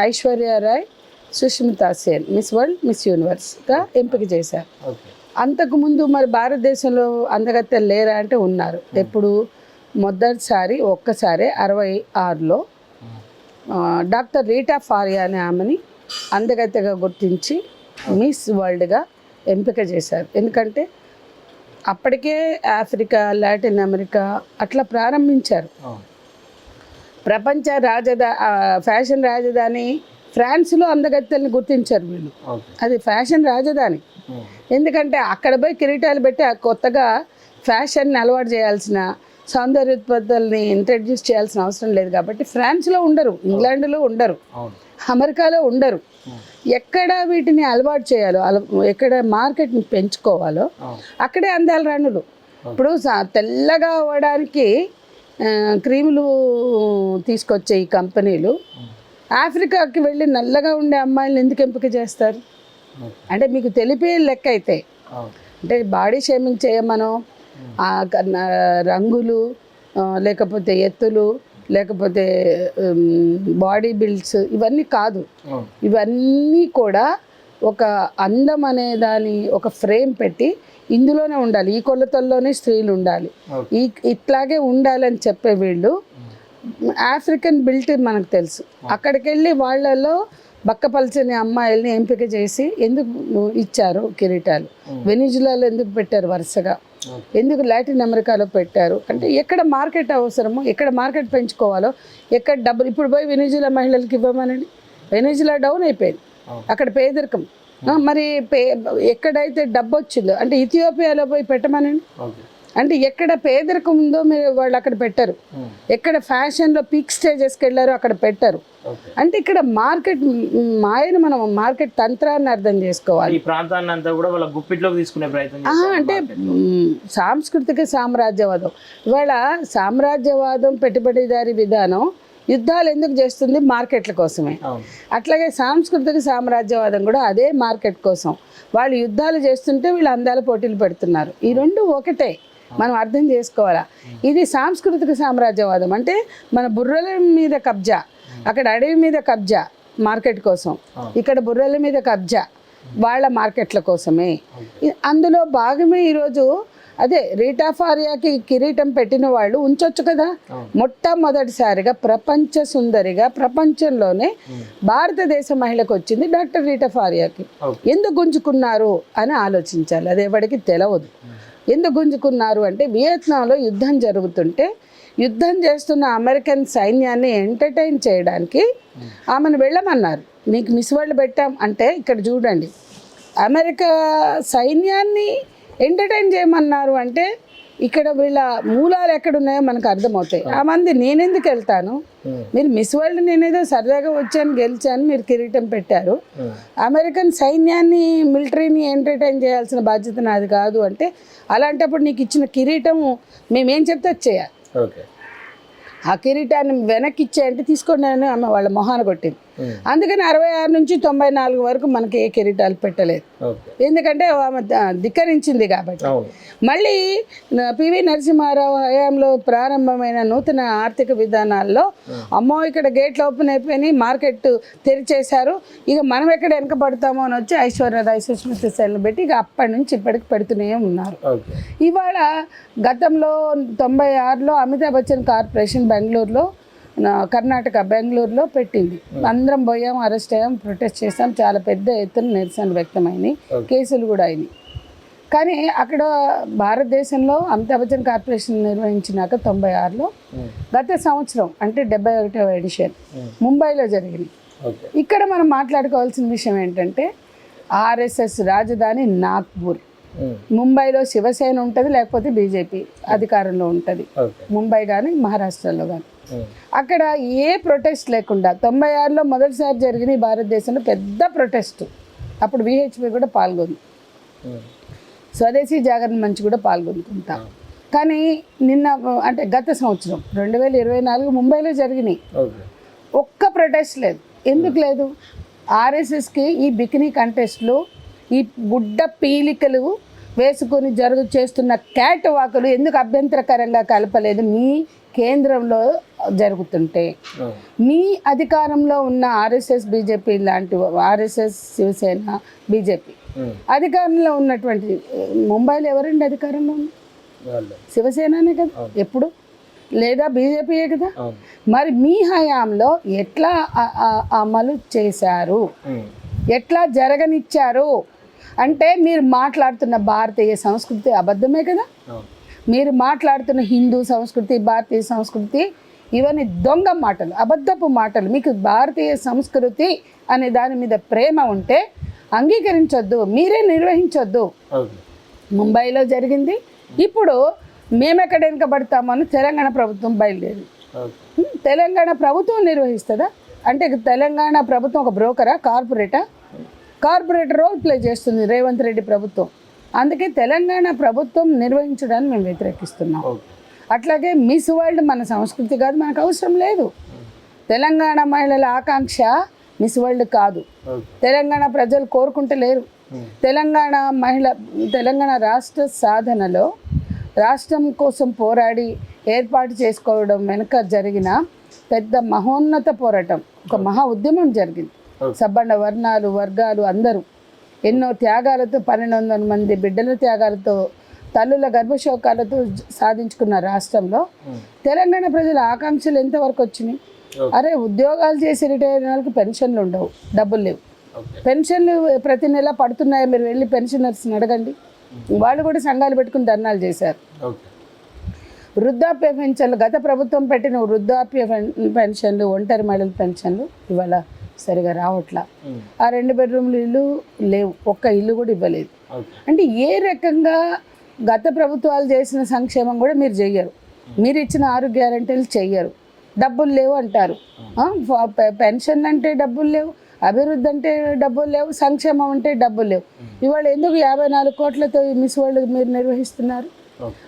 Aishwarya Rai, Sushmita Sen miss world, miss యూనివర్స్గా ఎంపిక చేశారు. అంతకుముందు మరి భారతదేశంలో అందగత్తెలు లేరా అంటే ఉన్నారు. ఎప్పుడు మొదటిసారి ఒక్కసారి 66లో డాక్టర్ రీటా ఫారియా అనే ఆమెని అందగత్తెగా గుర్తించి మిస్ వరల్డ్గా ఎంపిక చేశారు. ఎందుకంటే అప్పటికే ఆఫ్రికా, లాటిన్ అమెరికా అట్లా ప్రారంభించారు. ప్రపంచ ఫ్యాషన్ రాజధాని ఫ్రాన్స్లో అందగత్తెల్ని గుర్తించారు వీళ్ళు. అది ఫ్యాషన్ రాజధాని. ఎందుకంటే అక్కడ పోయి కిరీటాలు పెట్టి కొత్తగా ఫ్యాషన్ని అలవాటు చేయాల్సిన, సౌందర్య ఉత్పత్తుల్ని ఇంట్రడ్యూస్ చేయాల్సిన అవసరం లేదు. కాబట్టి ఫ్రాన్స్లో ఉండరు, ఇంగ్లాండ్లో ఉండరు, అమెరికాలో ఉండరు. ఎక్కడ వీటిని అలవాటు చేయాలో, ఎక్కడ మార్కెట్ని పెంచుకోవాలో అక్కడే అందాల రాణులు. ఇప్పుడు తెల్లగా అవ్వడానికి క్రీములు తీసుకొచ్చే ఈ కంపెనీలు ఆఫ్రికాకి వెళ్ళి నల్లగా ఉండే అమ్మాయిలను ఎందుకు ఎంపిక చేస్తారు అంటే మీకు తెలిపే లెక్క అయితే, అంటే బాడీ షేమింగ్ చేయమనో, రంగులు, లేకపోతే ఎత్తులు, లేకపోతే బాడీ బిల్డ్స్, ఇవన్నీ కాదు. ఇవన్నీ కూడా ఒక అందం అనే దాని ఒక ఫ్రేమ్ పెట్టి ఇందులోనే ఉండాలి, ఈ కొలతల్లోనే స్త్రీలు ఉండాలి, ఇట్లాగే ఉండాలని చెప్పే వీళ్ళు ఆఫ్రికన్ బిల్ట్ మనకు తెలుసు. అక్కడికి వెళ్ళి వాళ్ళలో బక్కపల్చని అమ్మాయిల్ని ఎంపిక చేసి ఎందుకు ఇచ్చారు కిరీటాలు? వెనిజులాలో ఎందుకు పెట్టారు వరుసగా? ఎందుకు లాటిన్ అమెరికాలో పెట్టారు? అంటే ఎక్కడ మార్కెట్ అవసరమో, ఎక్కడ మార్కెట్ పెంచుకోవాలో, ఎక్కడ డబ్బులు. ఇప్పుడు పోయి వెనిజులా మహిళలకు ఇవ్వమనండి, వెనిజులా డౌన్ అయిపోయింది, అక్కడ పేదరికం. మరి ఎక్కడైతే డబ్బు వచ్చిందో అంటే ఇథియోపియాలో పోయి పెట్టమనండి. అంటే ఎక్కడ పేదరికం ఉందో మీరు వాళ్ళు అక్కడ పెట్టరు, ఎక్కడ ఫ్యాషన్లో పీక్ స్టేజెస్కి వెళ్ళారో అక్కడ పెట్టరు. అంటే ఇక్కడ మార్కెట్ మాయను మనం మార్కెట్ తంత్రాన్ని అర్థం చేసుకోవాలి. ఈ ప్రాంతాన్ని అంతా కూడా వాళ్ళ గుప్పిట్లోకి తీసుకునే ప్రయత్నం అంటే సాంస్కృతిక సామ్రాజ్యవాదం. ఇవాళ సామ్రాజ్యవాదం, పెట్టుబడిదారీ విధానం యుద్ధాలు ఎందుకు చేస్తుంది? మార్కెట్ల కోసమే. అట్లాగే సాంస్కృతిక సామ్రాజ్యవాదం కూడా అదే మార్కెట్ కోసం. వాళ్ళు యుద్ధాలు చేస్తుంటే వీళ్ళు అందాల పోటీలు పెడుతున్నారు. ఈ రెండు ఒకటే, మనం అర్థం చేసుకోవాలా. ఇది సాంస్కృతిక సామ్రాజ్యవాదం అంటే మన బుర్రల మీద కబ్జా, అక్కడ అడవి మీద కబ్జా మార్కెట్ కోసం, ఇక్కడ బుర్రల మీద కబ్జా వాళ్ళ మార్కెట్ల కోసమే. అందులో భాగమే ఈరోజు అదే రీటా ఫారియాకి కిరీటం పెట్టిన వాళ్ళు ఉంచొచ్చు కదా. మొట్టమొదటిసారిగా ప్రపంచ సుందరిగా ప్రపంచంలోనే భారతదేశ మహిళకు వచ్చింది డాక్టర్ రీటా ఫారియాకి. ఎందుకు గుంజుకున్నారు అని ఆలోచించాలి, అది ఎవరికి తెలియదు. ఎందుకు గుంజుకున్నారు అంటే వియత్నాంలో యుద్ధం జరుగుతుంటే యుద్ధం చేస్తున్న అమెరికన్ సైన్యాన్ని ఎంటర్టైన్ చేయడానికి ఆమెను వెళ్ళమన్నారు. మీకు మిస్ వరల్డ్ పెట్టాం అంటే ఇక్కడ చూడండి, అమెరికా సైన్యాన్ని ఎంటర్టైన్ చేయమన్నారు అంటే ఇక్కడ వీళ్ళ మూలాలు ఎక్కడున్నాయో మనకు అర్థమవుతాయి. ఆ మంది నేనెందుకు వెళ్తాను, మీరు మిస్ వరల్డ్ నేనేదో సరదాగా వచ్చాను గెలిచాను, మీరు కిరీటం పెట్టారు, అమెరికన్ సైన్యాన్ని మిలిటరీని ఎంటర్టైన్ చేయాల్సిన బాధ్యత నాది కాదు అంటే, అలాంటప్పుడు నీకు ఇచ్చిన కిరీటం మేమేం చెప్తే అది చేయాలి. ఆ కిరీటాన్ని వెనక్కి ఇచ్చేయంటే తీసుకోండి అని ఆమె వాళ్ళ మొహాన కొట్టింది. అందుకని 66 నుంచి 94 వరకు మనకి ఏ కిరీటాలు పెట్టలేదు, ఎందుకంటే ఆమె ధిక్కరించింది కాబట్టి. మళ్ళీ పివి నరసింహారావు హయాంలో ప్రారంభమైన నూతన ఆర్థిక విధానాల్లో అమ్మో ఇక్కడ గేట్లు ఓపెన్ అయిపోయినాయి, మార్కెట్ తెరిచేశారు, ఇక మనం ఎక్కడ వెనకబడతామో అని వచ్చి ఐశ్వర్యరాయ్ సుస్మిత సెల్ పెట్టి ఇక అప్పటి నుంచి ఇప్పటికి పెడుతూనే ఉన్నారు. ఇవాళ గతంలో 96లో అమితాబ్ బచ్చన్ కార్పొరేషన్ బెంగళూరులో, కర్ణాటక బెంగళూరులో పెట్టింది. అందరం పోయాం, అరెస్ట్ అయ్యాం, ప్రొటెస్ట్ చేసాం, చాలా పెద్ద ఎత్తున నిరసన వ్యక్తమైనాయి, కేసులు కూడా అయినాయి. కానీ అక్కడ భారతదేశంలో అమితాబ్ బచ్చన్ కార్పొరేషన్ నిర్వహించినాక 96లో గత సంవత్సరం అంటే 71వ ఎడిషన్ ముంబైలో జరిగింది. ఇక్కడ మనం మాట్లాడుకోవాల్సిన విషయం ఏంటంటే ఆర్ఎస్ఎస్ రాజధాని నాగ్పూర్. ముంబైలో శివసేన ఉంటుంది, లేకపోతే బీజేపీ అధికారంలో ఉంటుంది, ముంబై కానీ మహారాష్ట్రలో కానీ. అక్కడ ఏ ప్రొటెస్ట్ లేకుండా 96లో మొదటిసారి జరిగిన భారతదేశంలో పెద్ద ప్రొటెస్ట్. అప్పుడు విహెచ్పి కూడా పాల్గొంది, స్వదేశీ జాగరణ మంచి కూడా పాల్గొనుకుంటా. కానీ నిన్న అంటే గత సంవత్సరం 2024 ముంబైలో జరిగినాయి, ఒక్క ప్రొటెస్ట్ లేదు. ఎందుకు లేదు? ఆర్ఎస్ఎస్కి ఈ బికినీ కంటెస్ట్లు, ఈ బుడ్డ పీలికలు వేసుకొని చేస్తున్న క్యాట్ వాకులు ఎందుకు అభ్యంతరకరంగా కలపలేదు? మీ కేంద్రంలో జరుగుతుంటే, మీ అధికారంలో ఉన్న ఆర్ఎస్ఎస్ బీజేపీ లాంటి, ఆర్ఎస్ఎస్ శివసేన బీజేపీ అధికారంలో ఉన్నటువంటి ముంబైలో ఎవరండి అధికారంలో ఉంది? శివసేననే కదా ఎప్పుడు, లేదా బీజేపీయే కదా. మరి మీ హయాంలో ఎట్లా అమలు చేశారు, ఎట్లా జరగనిచ్చారు అంటే మీరు మాట్లాడుతున్న భారతీయ సంస్కృతి అబద్ధమే కదా. మీరు మాట్లాడుతున్న హిందూ సంస్కృతి, భారతీయ సంస్కృతి, ఇవన్నీ దొంగ మాటలు, అబద్ధపు మాటలు. మీకు భారతీయ సంస్కృతి అనే దాని మీద ప్రేమ ఉంటే అంగీకరించొద్దు, మీరే నిర్వహించొద్దు. ముంబైలో జరిగింది. ఇప్పుడు మేమెక్కడ వెనుకబడతామని తెలంగాణ ప్రభుత్వం బయలుదేరి, తెలంగాణ ప్రభుత్వం నిర్వహిస్తుందా అంటే తెలంగాణ ప్రభుత్వం ఒక బ్రోకరా, కార్పొరేటర్ రోల్ ప్లే చేస్తుంది రేవంత్ రెడ్డి ప్రభుత్వం. అందుకే తెలంగాణ ప్రభుత్వం నిర్వహించడాన్ని మేము వ్యతిరేకిస్తున్నాం. అట్లాగే మిస్ వరల్డ్ మన సంస్కృతి కాదు, మనకు అవసరం లేదు. తెలంగాణ మహిళల ఆకాంక్ష మిస్ వరల్డ్ కాదు, తెలంగాణ ప్రజలు కోరుకుంటే లేరు. తెలంగాణ రాష్ట్ర సాధనలో, రాష్ట్రం కోసం పోరాడి ఏర్పాటు చేసుకోవడం వెనుక జరిగిన పెద్ద మహోన్నత పోరాటం, ఒక మహా ఉద్యమం జరిగింది. సబ్బండ వర్ణాలు, వర్గాలు అందరూ ఎన్నో త్యాగాలతో, 1200 మంది బిడ్డల త్యాగాలతో, తల్లుల గర్భశోకాలతో సాధించుకున్న రాష్ట్రంలో తెలంగాణ ప్రజల ఆకాంక్షలు ఎంతవరకు వచ్చినాయి? అరే ఉద్యోగాలు చేసి రిటైర్ అయిన వాళ్ళకి పెన్షన్లు ఉండవు, డబ్బులు లేవు. పెన్షన్లు ప్రతి నెల పడుతున్నాయి, మీరు వెళ్ళి పెన్షనర్స్ని అడగండి. వాళ్ళు కూడా సంఘాలు పెట్టుకుని ధర్నాలు చేశారు. వృద్ధాప్య పెన్షన్లు, గత ప్రభుత్వం పెట్టిన వృద్ధాప్య పెన్షన్లు, ఒంటరి మహిళల పెన్షన్లు ఇవాళ సరిగా రావట్లా. ఆ 2 బెడ్రూమ్లు ఇల్లు లేవు, ఒక్క ఇల్లు కూడా ఇవ్వలేదు. అంటే ఏ రకంగా గత ప్రభుత్వాలు చేసిన సంక్షేమం కూడా మీరు చెయ్యరు, మీరు ఇచ్చిన 6 గ్యారెంటీలు చెయ్యరు. డబ్బులు లేవు అంటారు, పెన్షన్ అంటే డబ్బులు లేవు, అభివృద్ధి అంటే డబ్బులు లేవు, సంక్షేమం అంటే డబ్బులు లేవు. ఇవాళ ఎందుకు 54 కోట్లతో మిస్ వరల్డ్ మీరు నిర్వహిస్తున్నారు?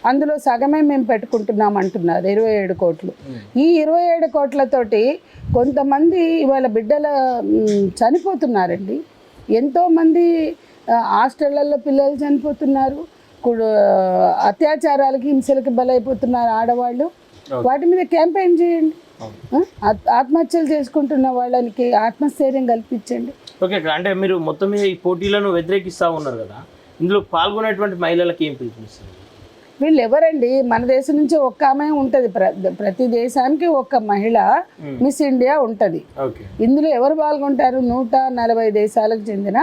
అందులో సగమే మేము పెట్టుకుంటున్నాం అంటున్నారు, 27 కోట్లు. ఈ 27 కోట్లతోటి కొంతమంది ఇవాళ బిడ్డల చనిపోతున్నారండి. ఎంతోమంది హాస్టళ్లలో పిల్లలు చనిపోతున్నారు, అత్యాచారాలకి, హింసలకి బలైపోతున్నారు ఆడవాళ్ళు. వాటి మీద క్యాంపెయిన్ చేయండి, ఆత్మహత్యలు చేసుకుంటున్న వాళ్ళకి ఆత్మస్థైర్యం కల్పించండి. ఓకే, అంటే మీరు మొత్తం మీద ఈ పోటీలను వ్యతిరేకిస్తూ ఉన్నారు కదా, ఇందులో పాల్గొనేటువంటి మహిళలకి ఏం పిలుపునిస్తారు? వీళ్ళు ఎవరండి? మన దేశం నుంచి ఒక్క ఆమె ఉంటుంది, ప్రతి దేశానికి ఒక్క మహిళ మిస్ ఇండియా ఉంటుంది. ఇందులో ఎవరు పాల్గొంటారు? 140 దేశాలకు చెందిన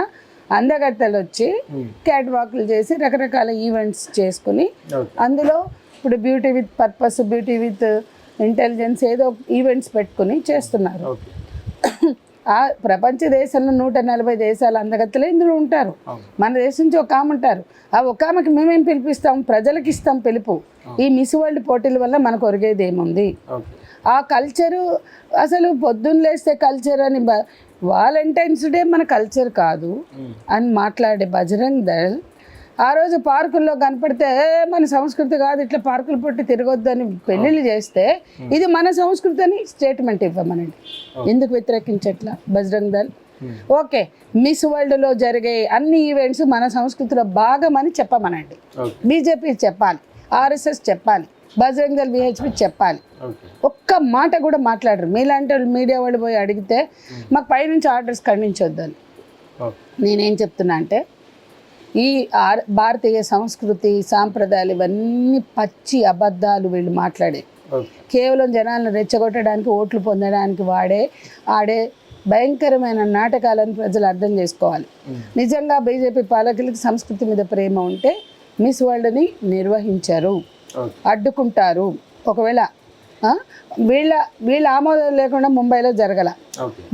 అందగత్తలు వచ్చి క్యాట్ వాక్లు చేసి రకరకాల ఈవెంట్స్ చేసుకుని అందులో ఇప్పుడు beauty with purpose, beauty with intelligence ఏదో ఈవెంట్స్ పెట్టుకుని చేస్తున్నారు. ఆ ప్రపంచ దేశంలో 140 దేశాల అందగత్తలే ఇందులో ఉంటారు. మన దేశం నుంచి ఒక ఆమె ఉంటారు. ఆ ఒక ఆమెకి మేమేం పిలిపిస్తాం, ప్రజలకు ఇస్తాం పిలుపు. ఈ మిస్ వరల్డ్ పోటీల వల్ల మనకు ఒరిగేది ఏముంది? ఆ కల్చరు అసలు పొద్దున్న లేస్తే కల్చర్ అని వాలంటైన్స్ డే మన కల్చర్ కాదు అని మాట్లాడే బజరంగ్ దళ్ ఆ రోజు పార్కుల్లో కనపడితే మన సంస్కృతి కాదు, ఇట్లా పార్కులు పుట్టి తిరగొద్దని పెళ్ళిళ్ళు చేస్తే ఇది మన సంస్కృతి అని స్టేట్మెంట్ ఇవ్వమనండి. ఎందుకు వ్యతిరేకించట్లా బజరంగ్ దళ్? ఓకే, మిస్ వరల్డ్లో జరిగే అన్ని ఈవెంట్స్ మన సంస్కృతిలో భాగమని చెప్పమనండి. బీజేపీ చెప్పాలి, ఆర్ఎస్ఎస్ చెప్పాలి, బజరంగ్ దళ్ విహెచ్పి చెప్పాలి. ఒక్క మాట కూడా మాట్లాడరు. మీలాంటి వాళ్ళు మీడియా వాళ్ళు పోయి అడిగితే మాకు పైనుంచి ఆర్డర్స్ ఖండించొద్దని. నేనేం చెప్తున్నా అంటే ఈ భారతీయ సంస్కృతి సాంప్రదాయాలు ఇవన్నీ పచ్చి అబద్ధాలు వీళ్ళు మాట్లాడే, కేవలం జనాలను రెచ్చగొట్టడానికి, ఓట్లు పొందడానికి ఆడే భయంకరమైన నాటకాలను ప్రజలు అర్థం చేసుకోవాలి. నిజంగా బీజేపీ పాలకులకి సంస్కృతి మీద ప్రేమ ఉంటే మిస్ వరల్డ్ని నిర్వహించరు, అడ్డుకుంటారు. ఒకవేళ వీళ్ళ ఆమోదం లేకుండా ముంబైలో జరగల,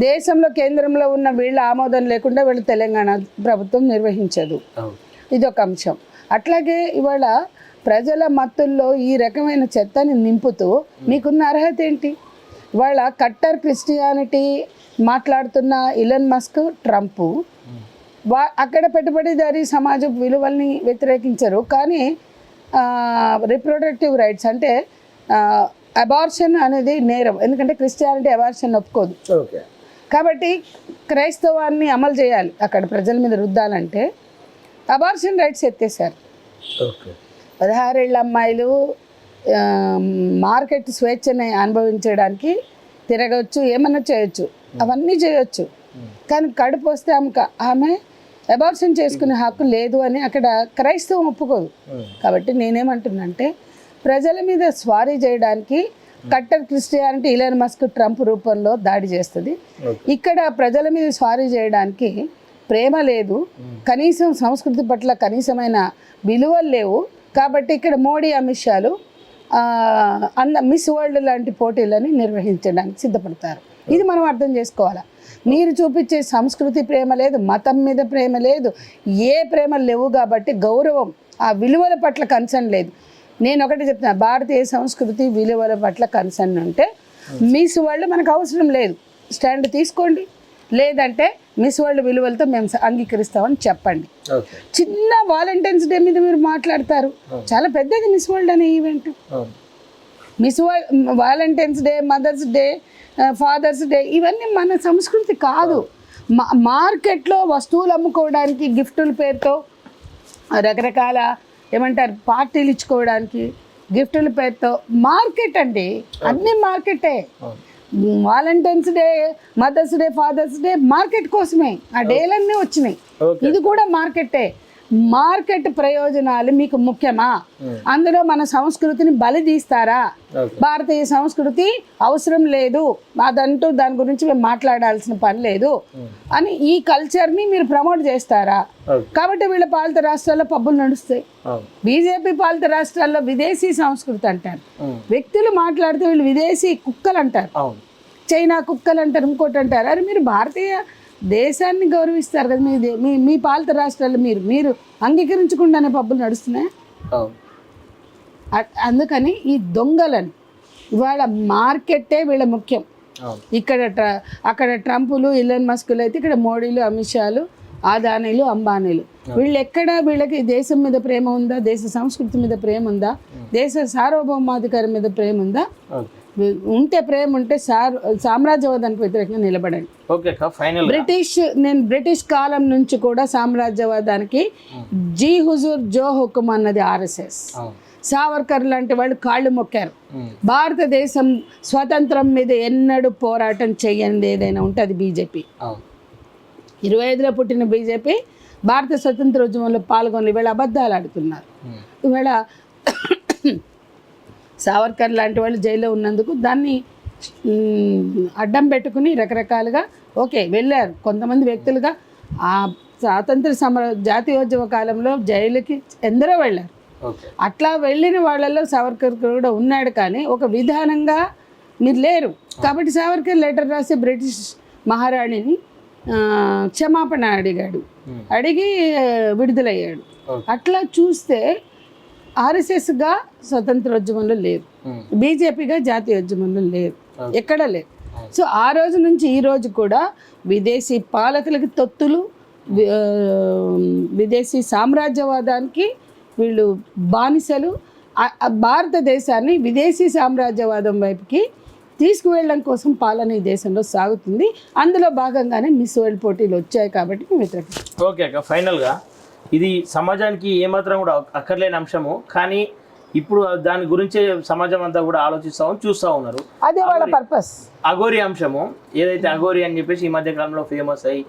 దేశంలో కేంద్రంలో ఉన్న వీళ్ళ ఆమోదం లేకుండా వీళ్ళు తెలంగాణ ప్రభుత్వం నిర్వహించదు. ఇదొక అంశం. అట్లాగే ఇవాళ ప్రజల మత్తుల్లో ఈ రకమైన చెత్తని నింపుతూ మీకున్న అర్హత ఏంటి? ఇవాళ కట్టర్ క్రిస్టియానిటీ మాట్లాడుతున్న ఇలన్ మస్క్, ట్రంప్ అక్కడ పెట్టుబడిదారీ సమాజ విలువల్ని వ్యతిరేకించరు, కానీ రిప్రొడక్టివ్ రైట్స్ అంటే అబార్షన్ అనేది నేరం. ఎందుకంటే క్రిస్టియానిటీ అబార్షన్ ఒప్పుకోదు. కాబట్టి క్రైస్తవాన్ని అమలు చేయాలి, అక్కడ ప్రజల మీద రుద్దాలంటే అబార్షన్ రైట్స్ ఎత్తేసారు. 16 ఏళ్ళ అమ్మాయిలు మార్కెట్ స్వేచ్ఛని అనుభవించడానికి తిరగచ్చు, ఏమన్నా చేయొచ్చు, అవన్నీ చేయొచ్చు. కానీ కడుపు వస్తే ఆమె అబార్షన్ చేసుకునే హక్కు లేదు అని అక్కడ క్రైస్తవం ఒప్పుకోదు. కాబట్టి నేనేమంటున్నా అంటే ప్రజల మీద స్వారీ చేయడానికి cutter Christianity Elon Musk, Trump రూపంలో దాడి చేస్తుంది. ఇక్కడ ప్రజల మీద స్వారీ చేయడానికి ప్రేమ లేదు, కనీసం సంస్కృతి పట్ల కనీసమైన విలువలు లేవు. కాబట్టి ఇక్కడ మోడీ, అమిత్ షాలు మిస్ వరల్డ్ లాంటి పోటీలని నిర్వహించడానికి సిద్ధపడతారు. ఇది మనం అర్థం చేసుకోవాలి. మీరు చూపించే సంస్కృతి ప్రేమ లేదు, మతం మీద ప్రేమ లేదు, ఏ ప్రేమ లేవు. కాబట్టి గౌరవం, ఆ విలువల పట్ల కన్సర్న్ లేదు. నేను ఒకటి చెప్తున్నా, భారతీయ సంస్కృతి విలువల పట్ల కన్సర్న్ ఉంటే మిస్ వరల్డ్ మనకు అవసరం లేదు, స్టాండ్ తీసుకోండి. లేదంటే మిస్ వరల్డ్ విలువలతో మేము అంగీకరిస్తామని చెప్పండి. చిన్న వాలంటైన్స్ డే మీద మీరు మాట్లాడతారు, చాలా పెద్దది మిస్ వరల్డ్ అనే event. Miss Valentine's day, mothers day, fathers Day ఇవన్నీ మన సంస్కృతి కాదు. మార్కెట్లో వస్తువులు అమ్ముకోవడానికి, గిఫ్టుల పేరుతో రకరకాల ఏమంటారు పార్టీలు ఇచ్చుకోవడానికి, గిఫ్టుల పేరుతో మార్కెట్ అండి, అన్ని మార్కెటే. Valentine's day, mothers day, fathers day market కోసమే ఆ డేలన్నీ వచ్చినాయి. ఇది కూడా మార్కెటే. మార్కెట్ ప్రయోజనాలు మీకు ముఖ్యమా? అందులో మన సంస్కృతిని బలి తీస్తారా? భారతీయ సంస్కృతి అవసరం లేదు, అదంటూ దాని గురించి మేము మాట్లాడాల్సిన పని లేదు అని ఈ కల్చర్ని మీరు ప్రమోట్ చేస్తారా? కాబట్టి వీళ్ళ పాలిత రాష్ట్రాల్లో పబ్బులు నడుస్తాయి. బీజేపీ పాలిత రాష్ట్రాల్లో విదేశీ సంస్కృతి అంటారు, వ్యక్తులు మాట్లాడితే వీళ్ళు విదేశీ కుక్కలు అంటారు, చైనా కుక్కలు అంటారు, ఇంకోటి అంటారు. అరే మీరు భారతీయ దేశాన్ని గౌరవిస్తారు కదా, మీ పాలిత రాష్ట్రాల్లో మీరు అంగీకరించకుండానే పబ్బులు నడుస్తున్నాయి. అందుకని ఈ దొంగలని ఇవాళ మార్కెట్టే వీళ్ళ ముఖ్యం. అక్కడ ట్రంపులు, ఇలన్ మస్కులు అయితే ఇక్కడ మోడీలు, అమిత్ షాలు, ఆదానీలు, అంబానీలు. వీళ్ళకి దేశం మీద ప్రేమ ఉందా? దేశ సంస్కృతి మీద ప్రేమ ఉందా? దేశ సార్వభౌమాధికారం మీద ప్రేమ ఉందా? ఉంటే ప్రేమ ఉంటే సామ్రాజ్యవాదానికి వ్యతిరేకంగా నిలబడండి. నేను బ్రిటిష్ కాలం నుంచి కూడా సామ్రాజ్యవాదానికి జీ హుజూర్ జో హుకుమ్ అన్నది ఆర్ఎస్ఎస్. సావర్కర్ లాంటి వాళ్ళు కాళ్ళు మొక్కారు. భారతదేశం స్వతంత్రం మీద ఎన్నడూ పోరాటం చేయనిది ఏదైనా ఉంటే అది బీజేపీ. 25లో పుట్టిన బీజేపీ భారత స్వతంత్రోద్యమంలో పాల్గొని ఇవాళ అబద్ధాలు ఆడుతున్నారు. ఇవాళ సావర్కర్ లాంటి వాళ్ళు జైల్లో ఉన్నందుకు దాన్ని అడ్డం పెట్టుకుని రకరకాలుగా ఓకే వెళ్ళారు కొంతమంది వ్యక్తులుగా. స్వాతంత్ర సమర జాతీయోద్యమ కాలంలో జైలుకి ఎందరో వెళ్ళారు. ఓకే. అట్లా వెళ్ళిన వాళ్ళల్లో సావర్కర్ కూడా ఉన్నాడు, కానీ ఒక విధానంగా మీరు లేరు. కాబట్టి సావర్కర్ లెటర్ రాసి బ్రిటిష్ మహారాణిని క్షమాపణ అడిగాడు, అడిగి విడుదలయ్యాడు. అట్లా చూస్తే ఆర్ఎస్ఎస్గా స్వతంత్రోద్యమంలో లేరు, బీజేపీగా జాతీయోద్యమంలో లేరు, ఎక్కడా లేరు. సో ఆ రోజు నుంచి ఈ రోజు కూడా విదేశీ పాలకులకి తొత్తులు, విదేశీ సామ్రాజ్యవాదానికి వీళ్ళు బానిసలు. భారతదేశాన్ని విదేశీ సామ్రాజ్యవాదం వైపుకి తీసుకువెళ్ళడం కోసం పాలన ఈ దేశంలో సాగుతుంది. అందులో భాగంగానే మిస్ వరల్డ్ పోటీలు వచ్చాయి కాబట్టి మేము వ్యతిరేకిస్తాం. ఓకే అక్క, ఫైనల్గా ఇది సమాజానికి ఏమాత్రం కూడా అక్కర్లేని అంశము, కానీ ఇప్పుడు దాని గురించే సమాజం అంతా కూడా ఆలోచిస్తామని చూస్తూ ఉన్నారు. అదే వాళ్ళ పర్పస్. అఘోరి అంశము ఏదైతే అఘోరి అని చెప్పేసి ఈ మధ్య కాలంలో ఫేమస్ అయ్యి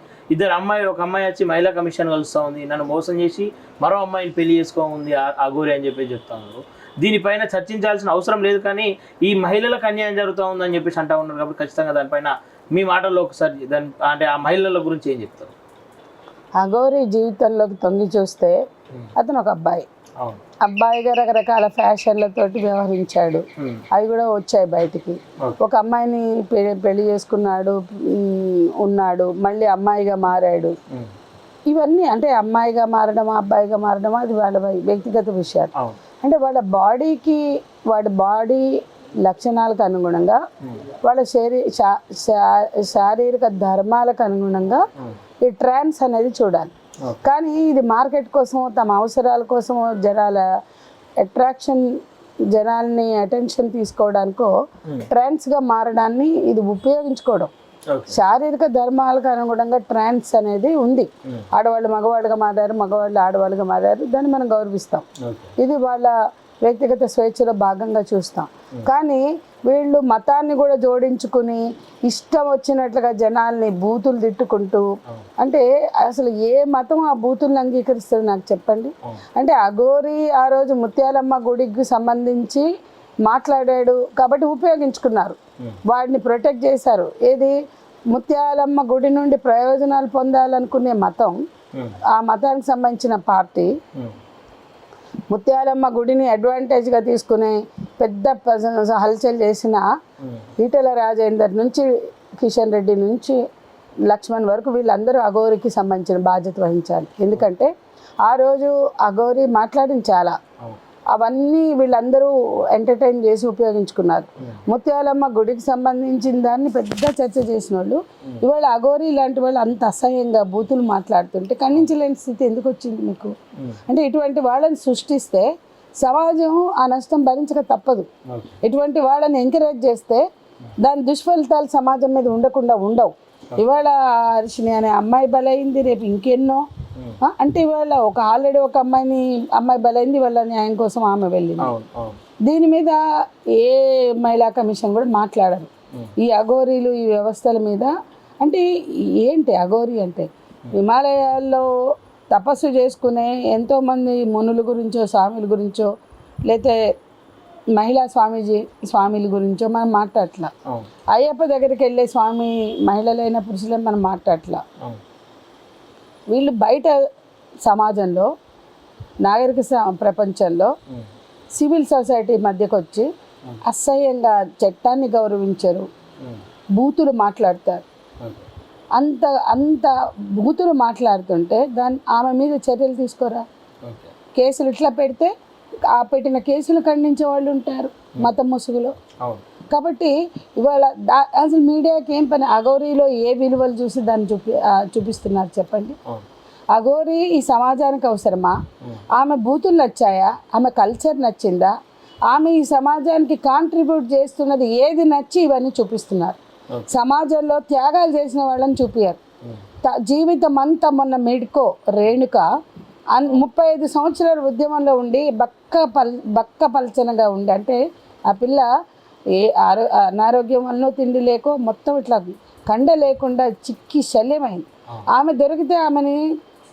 ఒక అమ్మాయి వచ్చి మహిళా కమిషన్ కలుస్తూ ఉంది, నన్ను మోసం చేసి మరో అమ్మాయిని పెళ్లి చేసుకో ఉంది అఘోరి అని చెప్పేసి చెప్తా ఉన్నారు. దీనిపైన చర్చించాల్సిన అవసరం లేదు, కానీ ఈ మహిళలకు అన్యాయం జరుగుతూ ఉందని చెప్పేసి అంటూ ఉన్నారు. కాబట్టి ఖచ్చితంగా దానిపైన మీ మాటల్లో ఒకసారి అంటే ఆ మహిళల గురించి ఏం చెప్తారు? అఘోరి జీవితంలోకి తొంగి చూస్తే అతను ఒక అబ్బాయిగా రకరకాల ఫ్యాషన్లతోటి వ్యవహరించాడు, అవి కూడా వచ్చాయి బయటికి. ఒక అమ్మాయిని పెళ్లి చేసుకున్నాడు, ఉన్నాడు, మళ్ళీ అమ్మాయిగా మారాడు. ఇవన్నీ అంటే అమ్మాయిగా మారడమా అబ్బాయిగా మారడమా అది వాళ్ళ వ్యక్తిగత విషయాలు. అంటే వాళ్ళ వాడి బాడీ లక్షణాలకు అనుగుణంగా, వాళ్ళ శారీరక ధర్మాలకు అనుగుణంగా ఈ ట్రాన్స్ అనేది చూడాలి. కానీ ఇది మార్కెట్ కోసం, తమ అవసరాల కోసం, జనాల్ని అటెన్షన్ తీసుకోవడానికో ట్రాన్స్గా మారడాన్ని ఇది ఉపయోగించుకోవడం. శారీరక ధర్మాలకు అనుగుణంగా ట్రాన్స్ అనేది ఉంది. ఆడవాళ్ళు మగవాళ్ళుగా మారారు, మగవాళ్ళు ఆడవాళ్ళుగా మారారు, దాన్ని మనం గౌరవిస్తాం. ఇది వాళ్ళ వ్యక్తిగత స్వేచ్ఛలో భాగంగా చూస్తాం. కానీ వీళ్ళు మతాన్ని కూడా జోడించుకుని ఇష్టం వచ్చినట్లుగా జనాల్ని బూతులు తిట్టుకుంటూ, అంటే అసలు ఏ మతం ఆ బూతుల్ని అంగీకరిస్తుంది నాకు చెప్పండి? అంటే అఘోరి ఆ రోజు ముత్యాలమ్మ గుడికి సంబంధించి మాట్లాడాడు కాబట్టి ఉపయోగించుకున్నారు, వాడిని ప్రొటెక్ట్ చేశారు. ఏది ముత్యాలమ్మ గుడి నుండి ప్రయోజనాలు పొందాలనుకునే మతం, ఆ మతానికి సంబంధించిన పార్టీ ముత్యాలమ్మ గుడిని అడ్వాంటేజ్గా తీసుకుని పెద్ద హల్చల్ చేసిన ఈటెల రాజేందర్ నుంచి కిషన్ రెడ్డి నుంచి లక్ష్మణ్ వరకు వీళ్ళందరూ అఘోరికి సంబంధించిన బాధ్యత వహించాలి. ఎందుకంటే ఆ రోజు అఘోరి మాట్లాడిన చాలా, అవన్నీ వీళ్ళందరూ ఎంటర్టైన్ చేసి ఉపయోగించుకున్నారు. ముత్యాలమ్మ గుడికి సంబంధించిన దాన్ని పెద్ద చర్చ చేసిన వాళ్ళు ఇవాళ అఘోరి ఇలాంటి వాళ్ళు అంత అసహ్యంగా బూతులు మాట్లాడుతుంటే ఖండించలేని స్థితి ఎందుకు వచ్చింది మీకు? అంటే ఇటువంటి వాళ్ళని సృష్టిస్తే సమాజం ఆ నష్టం భరించక తప్పదు. ఇటువంటి వాళ్ళని ఎంకరేజ్ చేస్తే దాని దుష్ఫలితాలు సమాజం మీద ఉండకుండా ఉండవు. ఇవాళ హర్షిని అనే అమ్మాయి బలైంది, రేపు ఇంకెన్నో. అంటే ఇవాళ ఆల్రెడీ ఒక అమ్మాయి బలైంది, వాళ్ళ న్యాయం కోసం ఆమె వెళ్ళింది. దీని మీద ఏ మహిళా కమిషన్ కూడా మాట్లాడరు. ఈ అఘోరీలు ఈ వ్యవస్థల మీద. అంటే ఏంటి అఘోరి అంటే? హిమాలయాల్లో తపస్సు చేసుకునే ఎంతోమంది మునుల గురించో స్వామిల గురించో లేతే మహిళా స్వామిల గురించో మనం మాట్లాడట్లా. అయ్యప్ప దగ్గరికి వెళ్ళే స్వామి మహిళలైన పురుషులే మనం మాట్లాడట్లా. వీళ్ళు బయట సమాజంలో, నాగరిక ప్రపంచంలో సివిల్ సొసైటీ మధ్యకు వచ్చి అసహ్యంగా చట్టాన్ని గౌరవించరు, బూతులు మాట్లాడతారు. అంత బూతులు మాట్లాడుతుంటే ఆమె మీద చర్యలు తీసుకోరా? కేసులు ఇట్లా పెడితే ఆ పెట్టిన కేసులు ఖండించే వాళ్ళు ఉంటారు మతం ముసుగులో. కాబట్టి ఇవాళ అసలు మీడియాకి ఏం పని? అఘోరీలో ఏ విలువలు చూసి దాన్ని చూపిస్తున్నారు చెప్పండి? అఘోరి ఈ సమాజానికి అవసరమా? ఆమె బూతులు నచ్చాయా? ఆమె కల్చర్ నచ్చిందా? ఆమె ఈ సమాజానికి కాంట్రిబ్యూట్ చేస్తున్నది ఏది నచ్చి ఇవన్నీ చూపిస్తున్నారు? సమాజంలో త్యాగాలు చేసిన వాళ్ళని చూపించారు. జీవితం అంతా మొన్న మెడ్కో రేణుక 35 సంవత్సరాల ఉద్యమంలో ఉండి బక్క పలచనగా ఉండి, అంటే ఆ పిల్ల అనారోగ్యం వల్ల తిండి లేకో మొత్తం ఇట్లా కండ లేకుండా చిక్కి శల్యమైంది. ఆమె దొరికితే ఆమెని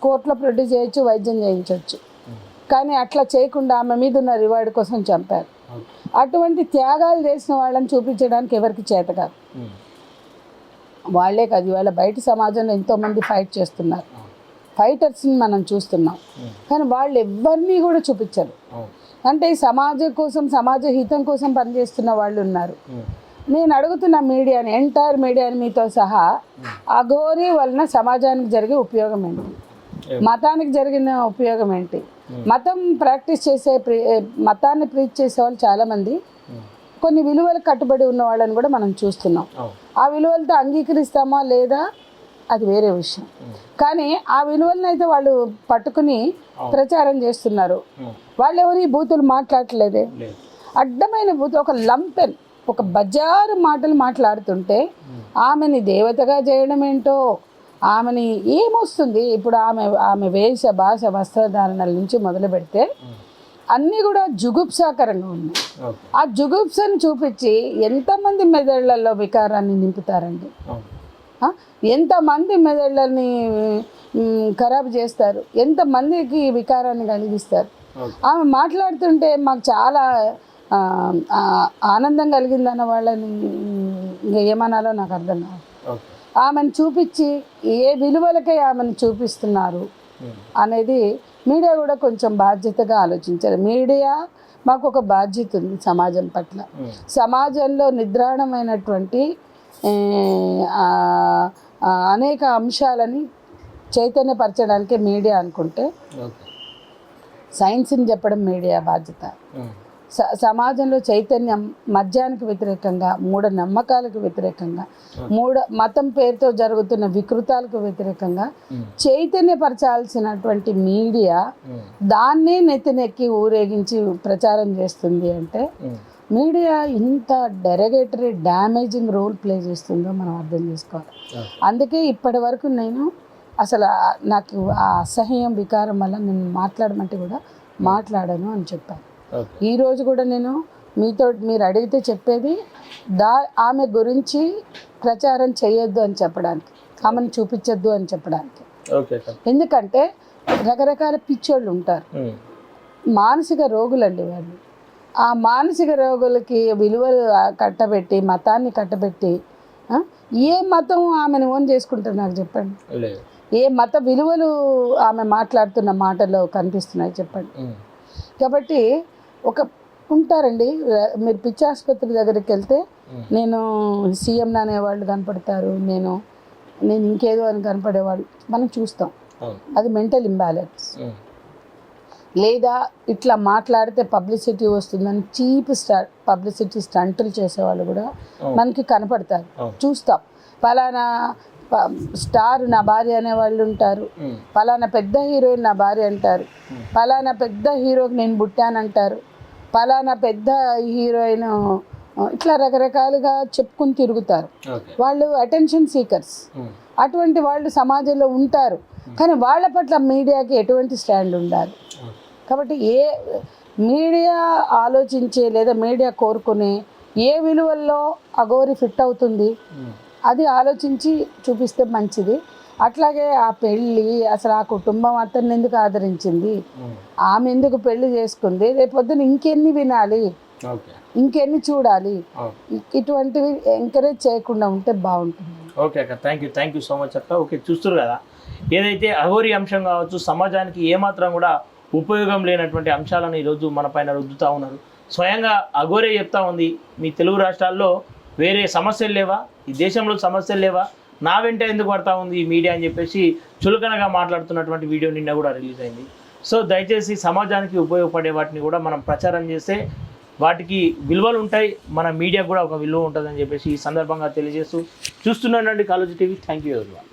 కోర్టులో ప్రొడ్యూస్ చేయొచ్చు, వైద్యం చేయించవచ్చు. కానీ అట్లా చేయకుండా ఆమె మీద ఉన్న రివార్డ్ కోసం చంపారు. అటువంటి త్యాగాలు చేసిన వాళ్ళని చూపించడానికి ఎవరికి చేత కాదు. వాళ్ళే కాదు, ఇవాళ బయట సమాజంలో ఎంతోమంది ఫైట్ చేస్తున్నారు. ఫైటర్స్ని మనం చూస్తున్నాం, కానీ వాళ్ళు ఎవరిని కూడా చూపించరు. అంటే ఈ సమాజం కోసం, సమాజ హితం కోసం పనిచేస్తున్న వాళ్ళు ఉన్నారు. నేను అడుగుతున్న మీడియాని, ఎంటైర్ మీడియాని మీతో సహా, అఘోరి వలన సమాజానికి జరిగే ఉపయోగం ఏంటి, మతానికి జరిగిన ఉపయోగం ఏంటి? మతం ప్రాక్టీస్ చేసే మతాన్ని ప్రీచ్ చేసే వాళ్ళు చాలామంది కొన్ని విలువలకు కట్టుబడి ఉన్న వాళ్ళని కూడా మనం చూస్తున్నాం. ఆ విలువలతో అంగీకరిస్తామా లేదా అది వేరే విషయం, కానీ ఆ విలువలను అయితే వాళ్ళు పట్టుకుని ప్రచారం చేస్తున్నారు. వాళ్ళు ఎవరు ఈ బూతులు మాట్లాడట్లేదే, అడ్డమైన బూతులు, ఒక లంపెన్, ఒక బజారు మాటలు మాట్లాడుతుంటే ఆమెని దేవతగా చేయడం ఏంటో, ఆమెని ఏమొస్తుంది ఇప్పుడు, ఆమె వేష భాష వస్త్రధారణల నుంచి మొదలు పెడితే అన్నీ కూడా జుగుప్సాకరంగా ఉన్నాయి. ఆ జుగుప్సను చూపించి ఎంతమంది మెదళ్లలో వికారాన్ని నింపుతారండి, ఎంతమంది మెదళ్ళని ఖరాబు చేస్తారు, ఎంతమందికి వికారాన్ని కలిగిస్తారు. ఆమె మాట్లాడుతుంటే మాకు చాలా ఆనందం కలిగిందన్న వాళ్ళని ఇంకా ఏమనాలో నాకు అర్థం కాదు. ఆమెను చూపించి ఏ విలువలకై ఆమెను చూపిస్తున్నారు అనేది మీడియా కూడా కొంచెం బాధ్యతగా ఆలోచించాలి. మీడియా మాకు ఒక బాధ్యత ఉంది సమాజం పట్ల. సమాజంలో నిద్రాణమైనటువంటి అనేక అంశాలని చైతన్యపరచడానికే మీడియా అనుకుంటే, సైన్స్ని చెప్పడం మీడియా బాధ్యత. సమాజంలో చైతన్యం, మద్యానికి వ్యతిరేకంగా, మూఢనమ్మకాలకు వ్యతిరేకంగా, మతం పేరుతో జరుగుతున్న వికృతాలకు వ్యతిరేకంగా చైతన్యపరచాల్సినటువంటి మీడియా దాన్నే నెత్తినెక్కి ఊరేగించి ప్రచారం చేస్తుంది అంటే మీడియా ఇంత డెరగేటరీ డ్యామేజింగ్ రోల్ ప్లే చేస్తుందో మనం అర్థం చేసుకోవాలి. అందుకే ఇప్పటి వరకు నేను అసలు నాకు ఆ అసహ్యం వికారం వల్ల నేను మాట్లాడమంటే కూడా మాట్లాడను అని చెప్పాను. ఈరోజు కూడా నేను మీరు అడిగితే చెప్పేది ఆమె గురించి ప్రచారం చేయొద్దు అని చెప్పడానికి, ఆమెను చూపించొద్దు అని చెప్పడానికి. ఎందుకంటే రకరకాల పిచ్చోళ్ళు ఉంటారు, మానసిక రోగులండి వాళ్ళు. ఆ మానసిక రోగులకి విలువలు కట్టబెట్టి, మతాన్ని కట్టబెట్టి, ఏ మతం ఆమెను ఓన్ చేసుకుంటారు నాకు చెప్పండి? ఏ మత విలువలు ఆమె మాట్లాడుతున్న మాటల్లో కనిపిస్తున్నాయి చెప్పండి? కాబట్టి ఉంటారండి, మీరు పిచ్చి ఆసుపత్రి దగ్గరికి వెళ్తే నేను సీఎం అనేవాళ్ళు కనపడతారు, నేను ఇంకేదో అని కనపడేవాళ్ళు మనం చూస్తాం. అది మెంటల్ ఇంబ్యాలెన్స్. లేదా ఇట్లా మాట్లాడితే పబ్లిసిటీ వస్తుందని చీప్ పబ్లిసిటీ స్టంటులు చేసేవాళ్ళు కూడా మనకి కనపడతారు, చూస్తాం. ఫలానా స్టార్ నా భార్య అనేవాళ్ళు ఉంటారు, ఫలానా పెద్ద హీరోయిన్ నా భార్య అంటారు, ఫలానా పెద్ద హీరోకి నేను పుట్టానంటారు, ఫలానా పెద్ద హీరోయిన్, ఇట్లా రకరకాలుగా చెప్పుకుని తిరుగుతారు. వాళ్ళు అటెన్షన్ సీకర్స్. అటువంటి వాళ్ళు సమాజంలో ఉంటారు, కానీ వాళ్ళ పట్ల మీడియాకి ఎటువంటి స్టాండ్ ఉండాలి? కాబట్టి మీడియా ఆలోచించే లేదా మీడియా కోరుకునే ఏ విలువల్లో అఘోరి ఫిట్ అవుతుంది అది ఆలోచించి చూపిస్తే మంచిది. అట్లాగే ఆ పెళ్ళి, అసలు ఆ కుటుంబం అతన్ని ఎందుకు ఆదరించింది, ఆమె ఎందుకు పెళ్లి చేసుకుంది, రేపొద్దున ఇంకెన్ని వినాలి, ఇంకెన్ని చూడాలి, ఇటువంటివి ఎంకరేజ్ చేయకుండా ఉంటే బాగుంటుంది. ఓకే అక్క, థ్యాంక్ యూ సో మచ్ అక్క. ఓకే, చూస్తారు కదా, ఏదైతే అఘోరి అంశం కావచ్చు, సమాజానికి ఏమాత్రం కూడా ఉపయోగం లేనటువంటి అంశాలను ఈరోజు మన పైన రుద్దుతూ ఉన్నారు. స్వయంగా అఘోరే చెప్తా ఉంది, మీ తెలుగు రాష్ట్రాల్లో వేరే సమస్యలు లేవా, ఈ దేశంలో సమస్యలు లేవా, నా వెంట ఎందుకు పడతా ఉంది ఈ మీడియా అని చెప్పేసి చులకనగా మాట్లాడుతున్నటువంటి వీడియో నిన్న కూడా రిలీజ్ అయింది. సో దయచేసి సమాజానికి ఉపయోగపడే వాటిని కూడా మనం ప్రచారం చేస్తే వాటికి విలువలు ఉంటాయి, మన మీడియాకు కూడా ఒక విలువ ఉంటుందని చెప్పేసి ఈ సందర్భంగా తెలియజేస్తూ చూస్తున్నానండి college TV. Thank you everyone.